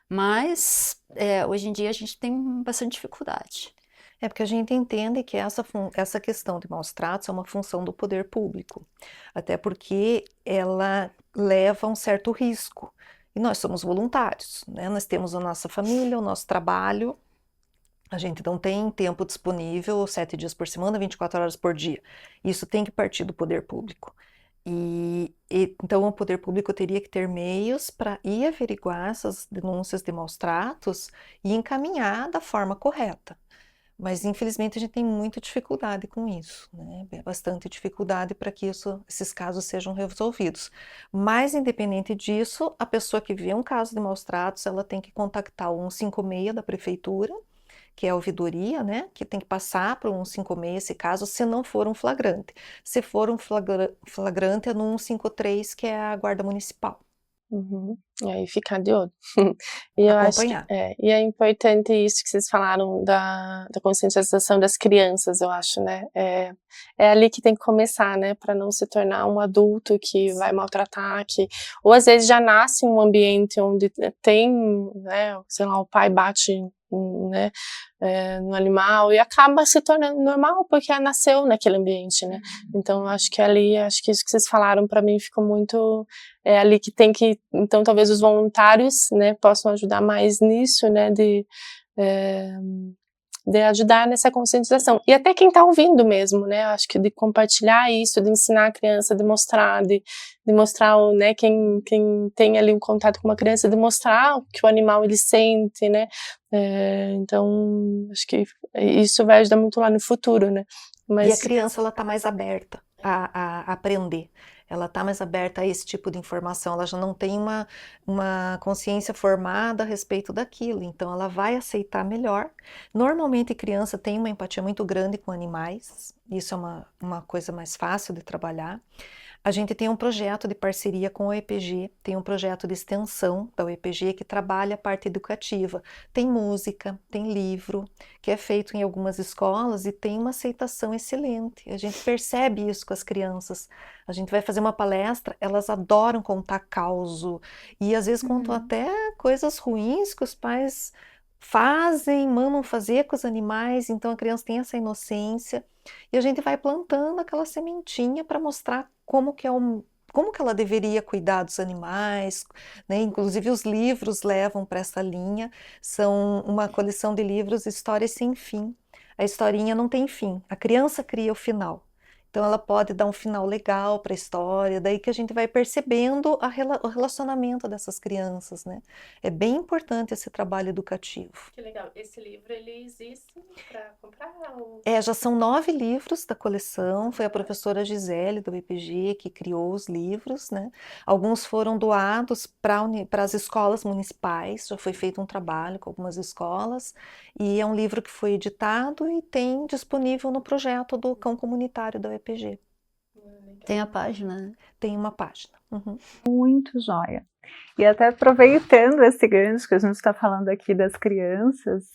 Mas, hoje em dia, a gente tem bastante dificuldade. Porque a gente entende que essa questão de maus tratos é uma função do poder público, até porque ela leva a um certo risco. E nós somos voluntários, né? Nós temos a nossa família, o nosso trabalho, a gente não tem tempo disponível 7 dias por semana, 24 horas por dia. Isso tem que partir do poder público. Então o poder público teria que ter meios para ir averiguar essas denúncias de maus tratos e encaminhar da forma correta. Mas, infelizmente, a gente tem muita dificuldade com isso, né? Bastante dificuldade para que esses casos sejam resolvidos. Mas, independente disso, a pessoa que vê um caso de maus tratos, ela tem que contactar o 156 da prefeitura, que é a ouvidoria, né? Que tem que passar para o 156 esse caso, se não for um flagrante. Se for um flagrante, é no 153, que é a Guarda Municipal. Uhum. E aí ficar de olho. E eu acho que Acompanhar. e é importante isso que vocês falaram da conscientização das crianças, eu acho, né? É ali que tem que começar, né? Para não se tornar um adulto que vai maltratar, ou às vezes já nasce em um ambiente onde tem, né? Sei lá, o pai bate, né? No animal e acaba se tornando normal porque nasceu naquele ambiente, né? Então eu acho que ali, acho que isso que vocês falaram para mim ficou muito ali que tem que, então talvez os voluntários, né, possam ajudar mais nisso, né, de ajudar nessa conscientização. E até quem está ouvindo mesmo, né, acho que de compartilhar isso, de ensinar a criança, de mostrar, né, quem tem ali um contato com uma criança, de mostrar o que o animal ele sente, né, então acho que isso vai ajudar muito lá no futuro, né. E a criança, ela está mais aberta a aprender. Ela está mais aberta a esse tipo de informação, ela já não tem uma consciência formada a respeito daquilo, então ela vai aceitar melhor. Normalmente criança tem uma empatia muito grande com animais, isso é uma coisa mais fácil de trabalhar. A gente tem um projeto de parceria com o EPG, tem um projeto de extensão da UEPG que trabalha a parte educativa. Tem música, tem livro, que é feito em algumas escolas e tem uma aceitação excelente. A gente percebe isso com as crianças. A gente vai fazer uma palestra, elas adoram contar causo e às vezes contam até coisas ruins que os pais fazem, mandam fazer com os animais, então a criança tem essa inocência e a gente vai plantando aquela sementinha para mostrar como que ela deveria cuidar dos animais, né? Inclusive os livros levam para essa linha, são uma coleção de livros, Histórias Sem Fim. A historinha não tem fim, a criança cria o final. Então ela pode dar um final legal para a história, daí que a gente vai percebendo o relacionamento dessas crianças, né? É bem importante esse trabalho educativo. Que legal. Esse livro, ele existe para comprar? Já são 9 livros da coleção, foi a professora Gisele do IPG que criou os livros, né? Alguns foram doados para as escolas municipais, já foi feito um trabalho com algumas escolas, e é um livro que foi editado e tem disponível no projeto do Cão Comunitário da UEPG. Tem a página, né? Tem uma página. Muito joia. E até aproveitando esse gancho que a gente está falando aqui das crianças,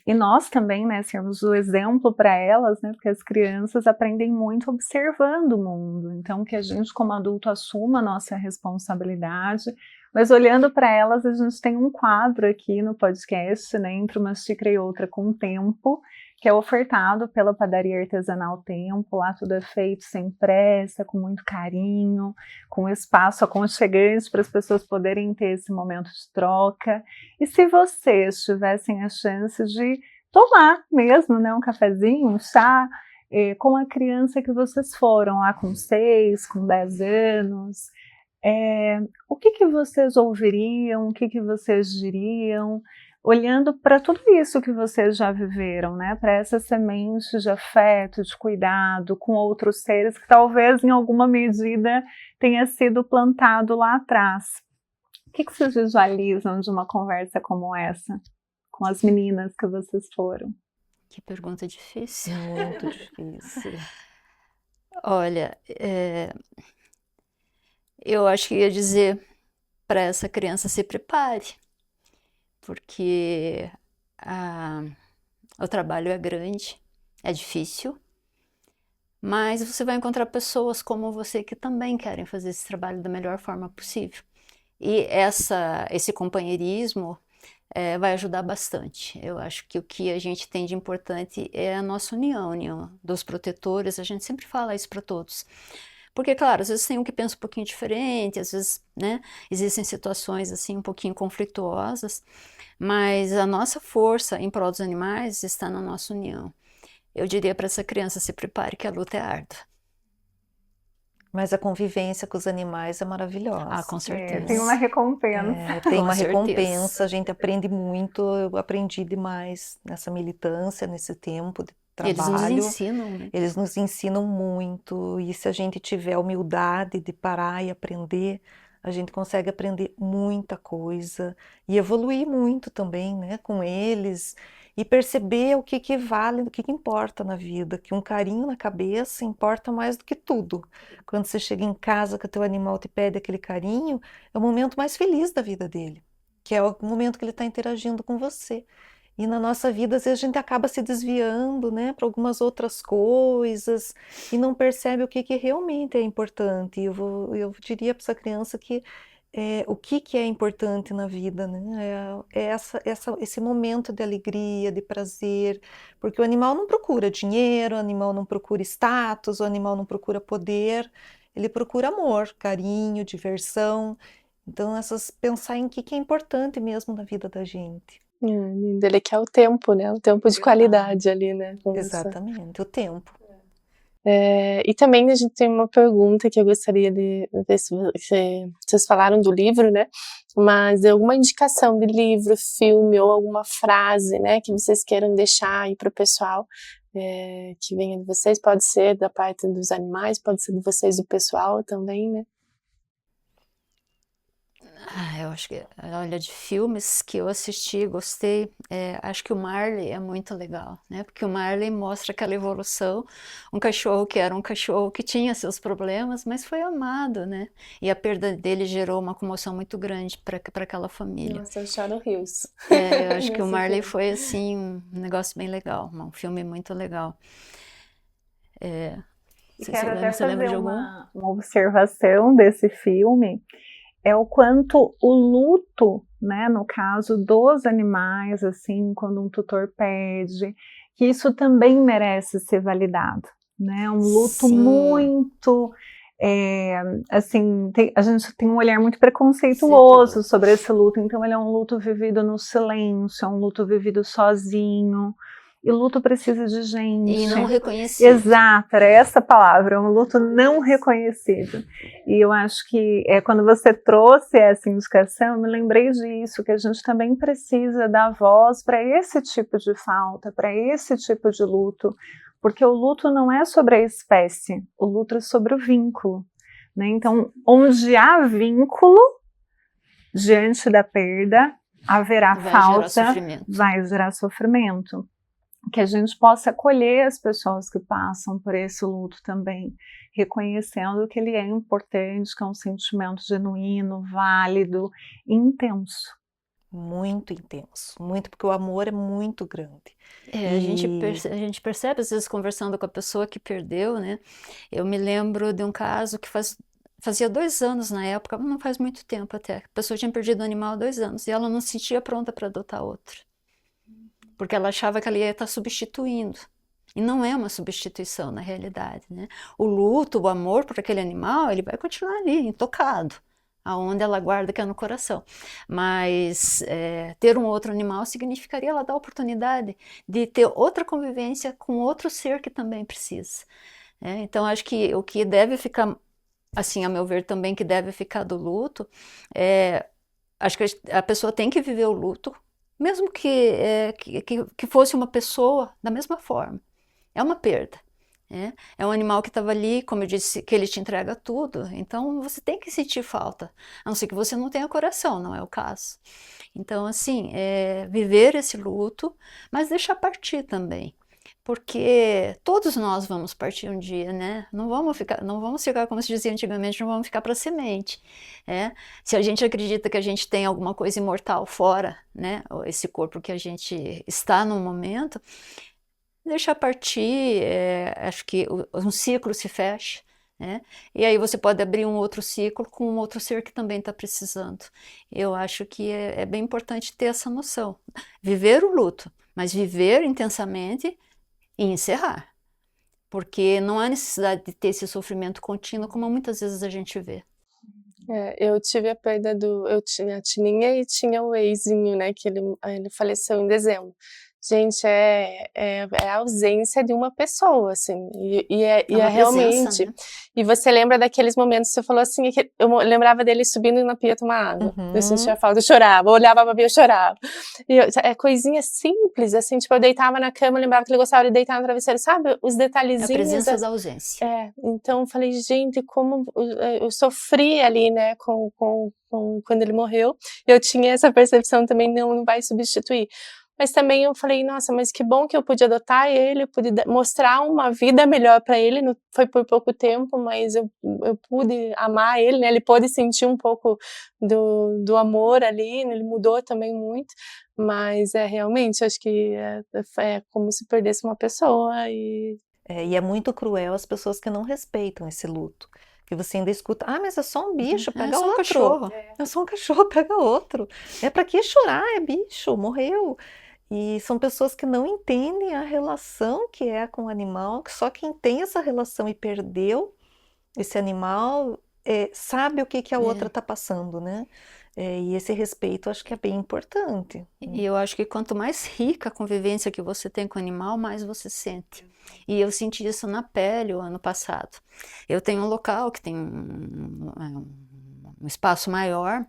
e nós também, né, sermos o exemplo para elas, né, porque as crianças aprendem muito observando o mundo, então que a gente como adulto assuma a nossa responsabilidade, mas olhando para elas a gente tem um quadro aqui no podcast, né, Entre uma Xícara e Outra com o Tempo, que é ofertado pela padaria artesanal Tempo, lá tudo é feito sem pressa, com muito carinho, com espaço aconchegante para as pessoas poderem ter esse momento de troca. E se vocês tivessem a chance de tomar mesmo, né, um cafezinho, um chá, com a criança que vocês foram lá com 6, com 10 anos, o que vocês ouviriam, o que vocês diriam, olhando para tudo isso que vocês já viveram, né? Para essa semente de afeto, de cuidado com outros seres que talvez em alguma medida tenha sido plantado lá atrás. O que vocês visualizam de uma conversa como essa com as meninas que vocês foram? Que pergunta difícil. Muito difícil. Olha, eu acho que ia dizer para essa criança se prepare, porque o trabalho é grande, é difícil, mas você vai encontrar pessoas como você que também querem fazer esse trabalho da melhor forma possível. E esse companheirismo vai ajudar bastante. Eu acho que o que a gente tem de importante é a nossa união, a união dos protetores, a gente sempre fala isso para todos. Porque, claro, às vezes tem um que pensa um pouquinho diferente, às vezes, né, existem situações assim um pouquinho conflituosas, mas a nossa força em prol dos animais está na nossa união. Eu diria para essa criança, se prepare que a luta é árdua. Mas a convivência com os animais é maravilhosa. Ah, com certeza. Tem uma recompensa. Tem Com uma certeza. recompensa, a gente aprende muito, eu aprendi demais nessa militância, nesse tempo de trabalho. Eles nos ensinam, né? Eles nos ensinam muito, e se a gente tiver a humildade de parar e aprender, a gente consegue aprender muita coisa e evoluir muito também, né, com eles e perceber o que que vale, o que que importa na vida, que um carinho na cabeça importa mais do que tudo. Quando você chega em casa que o teu animal te pede aquele carinho, é o momento mais feliz da vida dele, que é o momento que ele está interagindo com você. E na nossa vida, às vezes, a gente acaba se desviando, né, para algumas outras coisas e não percebe o que que realmente é importante. Eu diria para essa criança que o que que é importante na vida, né? Esse momento de alegria, de prazer, porque o animal não procura dinheiro, o animal não procura status, o animal não procura poder, ele procura amor, carinho, diversão. Então, pensar em que é importante mesmo na vida da gente. Lindo. Ele quer o tempo, né? O tempo de qualidade ali, né? Com você. Exatamente, o tempo. E também a gente tem uma pergunta que eu gostaria de ver se vocês falaram do livro, né? Mas alguma indicação de livro, filme ou alguma frase, né? Que vocês queiram deixar aí para o pessoal que venha de vocês. Pode ser da parte dos animais, pode ser de vocês do pessoal também, né? Eu acho que, olha, de filmes que eu assisti, gostei, acho que o Marley é muito legal, né? Porque o Marley mostra aquela evolução, um cachorro que era um cachorro que tinha seus problemas, mas foi amado, né? E a perda dele gerou uma comoção muito grande para aquela família. Nossa, eu choro rios. Eu acho que o Nesse Marley filme. foi, assim, um negócio bem legal, um filme muito legal. E Você quero até você lembra fazer de algum? uma observação desse filme, é o quanto o luto, né, no caso dos animais, assim, quando um tutor pede, que isso também merece ser validado, né, um luto Sim. muito, assim, a gente tem um olhar muito preconceituoso sobre esse luto, então ele é um luto vivido no silêncio, é um luto vivido sozinho, e luto precisa de gente. E não reconhecido. Exato, era essa palavra, um luto não reconhecido. E eu acho que quando você trouxe essa indicação, eu me lembrei disso, que a gente também precisa dar voz para esse tipo de falta, para esse tipo de luto, porque o luto não é sobre a espécie, o luto é sobre o vínculo, né? Então, onde há vínculo, diante da perda, haverá falta, vai gerar sofrimento. Que a gente possa acolher as pessoas que passam por esse luto também, reconhecendo que ele é importante, que é um sentimento genuíno, válido, intenso. Muito intenso, muito, porque o amor é muito grande. A gente percebe, às vezes, conversando com a pessoa que perdeu, né? Eu me lembro de um caso que fazia 2 anos na época, não faz muito tempo até. A pessoa tinha perdido o animal há 2 anos e ela não se sentia pronta para adotar outro. Porque ela achava que ela ia estar substituindo. E não é uma substituição na realidade, né? O luto, o amor por aquele animal, ele vai continuar ali, intocado, aonde ela guarda, que é no coração. Mas ter um outro animal significaria ela dar a oportunidade de ter outra convivência com outro ser que também precisa. Então, acho que o que deve ficar, assim, a meu ver também, que deve ficar do luto, acho que a pessoa tem que viver o luto, mesmo que fosse uma pessoa, da mesma forma. É uma perda. É um animal que estava ali, como eu disse, que ele te entrega tudo, então você tem que sentir falta, a não ser que você não tenha coração, não é o caso. Então, assim, viver esse luto, mas deixar partir também, porque todos nós vamos partir um dia, né? Não vamos ficar, como se dizia antigamente, não vamos ficar para semente. Se a gente acredita que a gente tem alguma coisa imortal fora, né? Esse corpo que a gente está no momento, deixar partir, acho que um ciclo se fecha, né? E aí você pode abrir um outro ciclo com um outro ser que também está precisando. Eu acho que é bem importante ter essa noção. Viver o luto, mas viver intensamente e encerrar. Porque não há necessidade de ter esse sofrimento contínuo, como muitas vezes a gente vê. Eu tive a perda eu tinha a Tininha e tinha o Eizinho, né, que ele faleceu em dezembro. Gente, é a ausência de uma pessoa, assim, e é uma realmente. presença, né? E você lembra daqueles momentos que você falou assim, que eu lembrava dele subindo na pia tomar água. Uhum. Eu sentia falta, eu chorava, eu olhava pra pia, eu chorava. É coisinha simples, assim, tipo, eu deitava na cama, eu lembrava que ele gostava de deitar no travesseiro, sabe? Os É a detalhezinhos. presença da ausência. Então eu falei, gente, como eu sofri ali, né, quando ele morreu. Eu tinha essa percepção também, não vai substituir. Mas também eu falei, nossa, mas que bom que eu pude adotar ele, eu pude mostrar uma vida melhor para ele, não foi por pouco tempo, mas eu pude amar ele, né, ele pôde sentir um pouco do amor ali, ele mudou também muito, mas realmente, acho que é como se perdesse uma pessoa e E é muito cruel as pessoas que não respeitam esse luto. Que você ainda escuta, mas é só um bicho, É pega só um outro. cachorro. É só um cachorro, pega outro. É pra que chorar? É bicho, morreu. E são pessoas que não entendem a relação que é com o animal, que só quem tem essa relação e perdeu esse animal sabe o que a outra está passando, né? E esse respeito acho que é bem importante. E eu acho que quanto mais rica a convivência que você tem com o animal, mais você sente. E eu senti isso na pele o ano passado. Eu tenho um local que tem um espaço maior,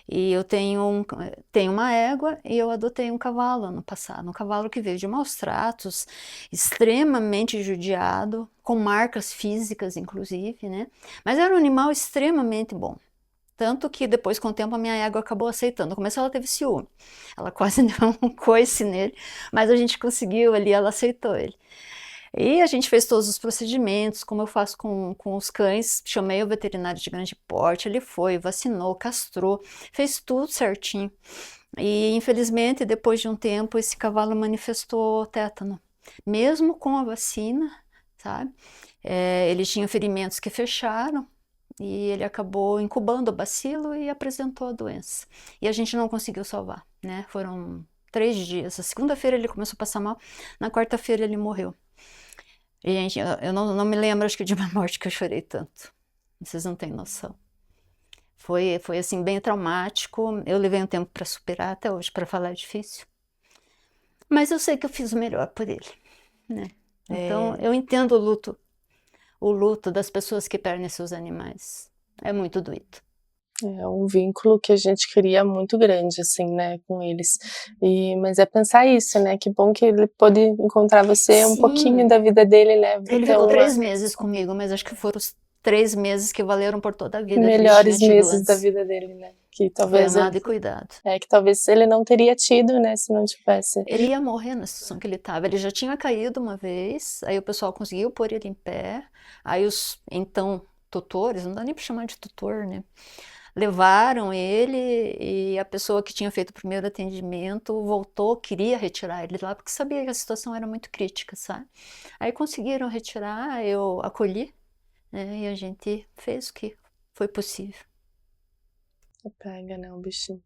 e eu tenho uma égua, e eu adotei um cavalo ano passado, um cavalo que veio de maus tratos, extremamente judiado, com marcas físicas inclusive, né? Mas era um animal extremamente bom. Tanto que depois, com o tempo, a minha égua acabou aceitando. No começo ela teve ciúme, ela quase deu um coice nele, mas a gente conseguiu ali, ela aceitou ele. E a gente fez todos os procedimentos, como eu faço com os cães, chamei o veterinário de grande porte, ele foi, vacinou, castrou, fez tudo certinho. E infelizmente, depois de um tempo, esse cavalo manifestou tétano, mesmo com a vacina, sabe? Ele tinha ferimentos que fecharam, e ele acabou incubando o bacilo e apresentou a doença. E a gente não conseguiu salvar, né? Foram 3 dias. A segunda-feira ele começou a passar mal, na quarta-feira ele morreu. E, gente, eu não me lembro, acho que de uma morte que eu chorei tanto. Vocês não têm noção. Foi assim, bem traumático. Eu levei um tempo para superar, até hoje, para falar é difícil. Mas eu sei que eu fiz o melhor por ele, né? Então, eu entendo o luto das pessoas que perdem seus animais. É muito doído. É um vínculo que a gente cria muito grande, assim, né, com eles. Mas é pensar isso, né, que bom que ele pôde encontrar você, um Sim. pouquinho da vida dele, né. Ele ficou 3 meses comigo, mas acho que foram os 3 meses que valeram por toda a vida. Melhores meses da vida dele, né. Que talvez foi amado e cuidado. Que talvez ele não teria tido, né, se não tivesse. Ele ia morrer na situação que ele estava. Ele já tinha caído uma vez, aí o pessoal conseguiu pôr ele em pé, aí os então tutores, não dá nem para chamar de tutor, né? Levaram ele, e a pessoa que tinha feito o primeiro atendimento voltou, queria retirar ele lá, porque sabia que a situação era muito crítica, sabe? Aí conseguiram retirar, eu acolhi, né, e a gente fez o que foi possível. Pega, né, o bichinho.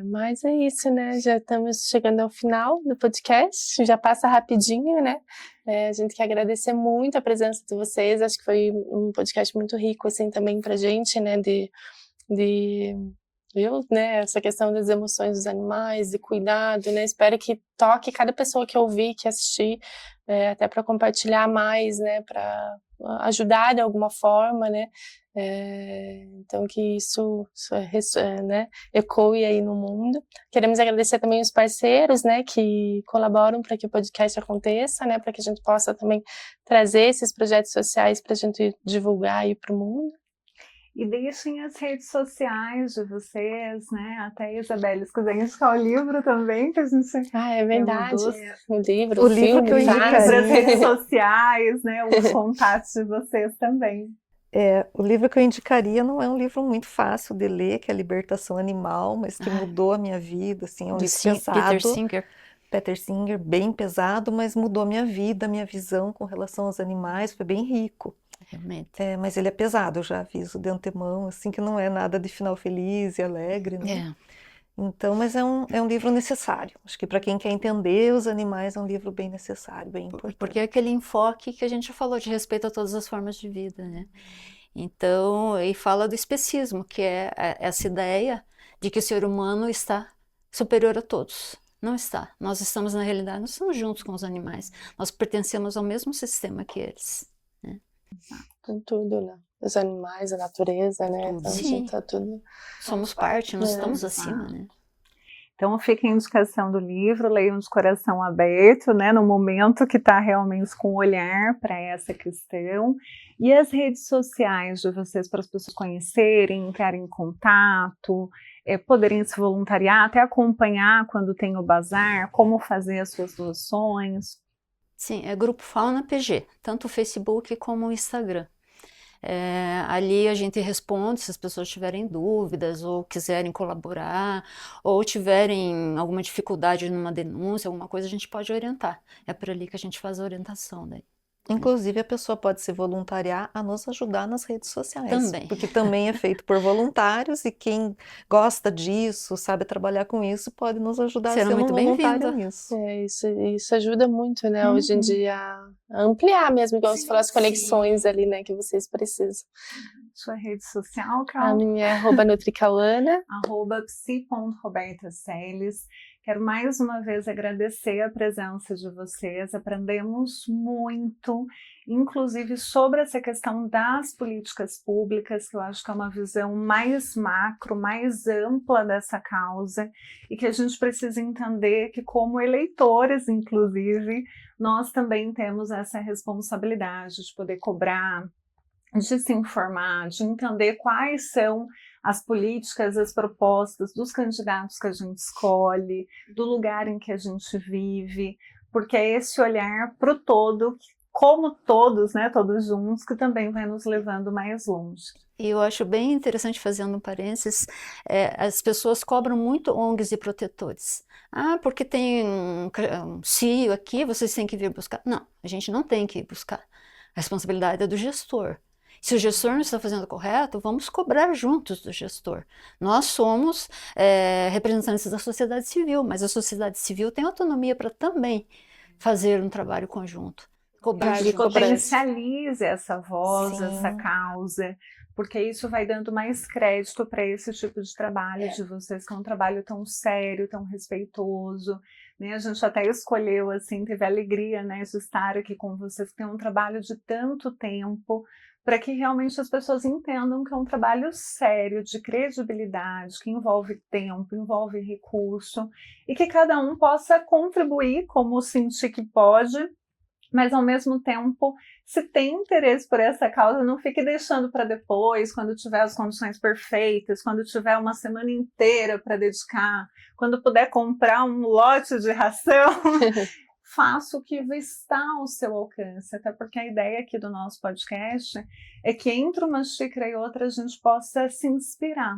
Mas é isso, né? Já estamos chegando ao final do podcast, já passa rapidinho, né? A gente quer agradecer muito a presença de vocês, acho que foi um podcast muito rico, assim, também pra gente, né? Né, essa questão das emoções dos animais, de cuidado, né? Espero que toque cada pessoa que ouvir, que assistir, até para compartilhar mais, né? Para ajudar de alguma forma, né? Então que isso né, ecoe aí no mundo. Queremos agradecer também os parceiros, né, que colaboram para que o podcast aconteça, né, para que a gente possa também trazer esses projetos sociais para a gente divulgar aí para o mundo. E deixem as redes sociais de vocês, né? Até a Isabelle, se quiser indicar o livro também, que a gente... é verdade. O livro que eu indicaria. As redes sociais, né? Os contatos de vocês também. O livro que eu indicaria não é um livro muito fácil de ler, que é Libertação Animal, mas que mudou a minha vida, assim, é um livro pesado. Peter Singer, bem pesado, mas mudou a minha vida, a minha visão com relação aos animais, foi bem rico. Realmente. Mas ele é pesado, eu já aviso de antemão, assim, que não é nada de final feliz e alegre, né? Então, mas é um livro necessário. Acho que para quem quer entender os animais é um livro bem necessário, bem importante. Porque é aquele enfoque que a gente falou de respeito a todas as formas de vida, né? Então, e fala do especismo, que é essa ideia de que o ser humano está superior a todos. Não está. Nós estamos, na realidade, nós estamos juntos com os animais. Nós pertencemos ao mesmo sistema que eles. Né? Com tudo, né? Os animais, a natureza, né? Então, a gente tá tudo... Somos parte, nós estamos acima, né? Então fica a indicação do livro, leiam de coração aberto, né, no momento que está realmente com o olhar para essa questão. E as redes sociais de vocês, para as pessoas conhecerem, entrarem em contato, poderem se voluntariar, até acompanhar quando tem o bazar, como fazer as suas doações. Sim, é Grupo Fauna PG, tanto o Facebook como o Instagram. Ali a gente responde se as pessoas tiverem dúvidas ou quiserem colaborar ou tiverem alguma dificuldade numa denúncia, alguma coisa, a gente pode orientar. É por ali que a gente faz a orientação daí. Inclusive, a pessoa pode se voluntariar a nos ajudar nas redes sociais. Também. Porque também é feito por voluntários e quem gosta disso, sabe trabalhar com isso, pode nos ajudar Será a ser muito voluntário bem-vindo. nisso. Isso ajuda muito, né? Hoje em dia, a ampliar mesmo, igual você falou, as conexões ali, né? Que vocês precisam. Sua rede social, A Carol? minha é @nutricauana. @psi.robertaceles. Quero mais uma vez agradecer a presença de vocês, aprendemos muito, inclusive sobre essa questão das políticas públicas, que eu acho que é uma visão mais macro, mais ampla dessa causa, e que a gente precisa entender que como eleitores, inclusive, nós também temos essa responsabilidade de poder cobrar, de se informar, de entender quais são as políticas, as propostas dos candidatos que a gente escolhe, do lugar em que a gente vive, porque é esse olhar para o todo, como todos, né, todos juntos, que também vai nos levando mais longe. E eu acho bem interessante, fazendo um parênteses, as pessoas cobram muito ONGs e protetores. Ah, porque tem um CIO aqui, vocês têm que vir buscar. Não, a gente não tem que ir buscar. A responsabilidade é do gestor. Se o gestor não está fazendo correto, vamos cobrar juntos do gestor. Nós somos representantes da sociedade civil, mas a sociedade civil tem autonomia para também fazer um trabalho conjunto. Cobrar Que juntos. potencialize essa voz, Sim. essa causa, porque isso vai dando mais crédito para esse tipo de trabalho de vocês, que é um trabalho tão sério, tão respeitoso, né? A gente até escolheu, assim, teve a alegria, né, de estar aqui com vocês, que tem um trabalho de tanto tempo, para que realmente as pessoas entendam que é um trabalho sério, de credibilidade, que envolve tempo, envolve recurso, e que cada um possa contribuir como sentir que pode, mas ao mesmo tempo, se tem interesse por essa causa, não fique deixando para depois, quando tiver as condições perfeitas, quando tiver uma semana inteira para dedicar, quando puder comprar um lote de ração, faça o que está ao seu alcance, até porque a ideia aqui do nosso podcast é que entre uma xícara e outra a gente possa se inspirar,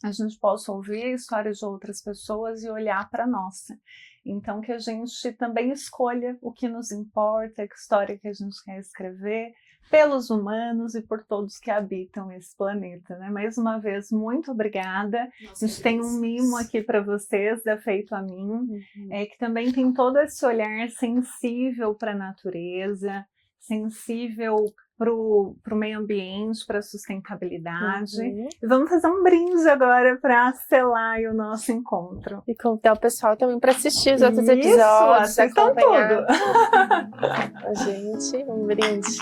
a gente possa ouvir a história de outras pessoas e olhar para a nossa. Então que a gente também escolha o que nos importa, que história que a gente quer escrever, pelos humanos e por todos que habitam esse planeta, né? Mais uma vez, muito obrigada. A gente tem um mimo aqui para vocês, feito a mim, que também tem todo esse olhar sensível para a natureza, sensível para o meio ambiente, para a sustentabilidade. E vamos fazer um brinde agora para selar o nosso encontro. E convidar o pessoal também para assistir os outros episódios, assistam acompanhar tudo. a gente. Um brinde.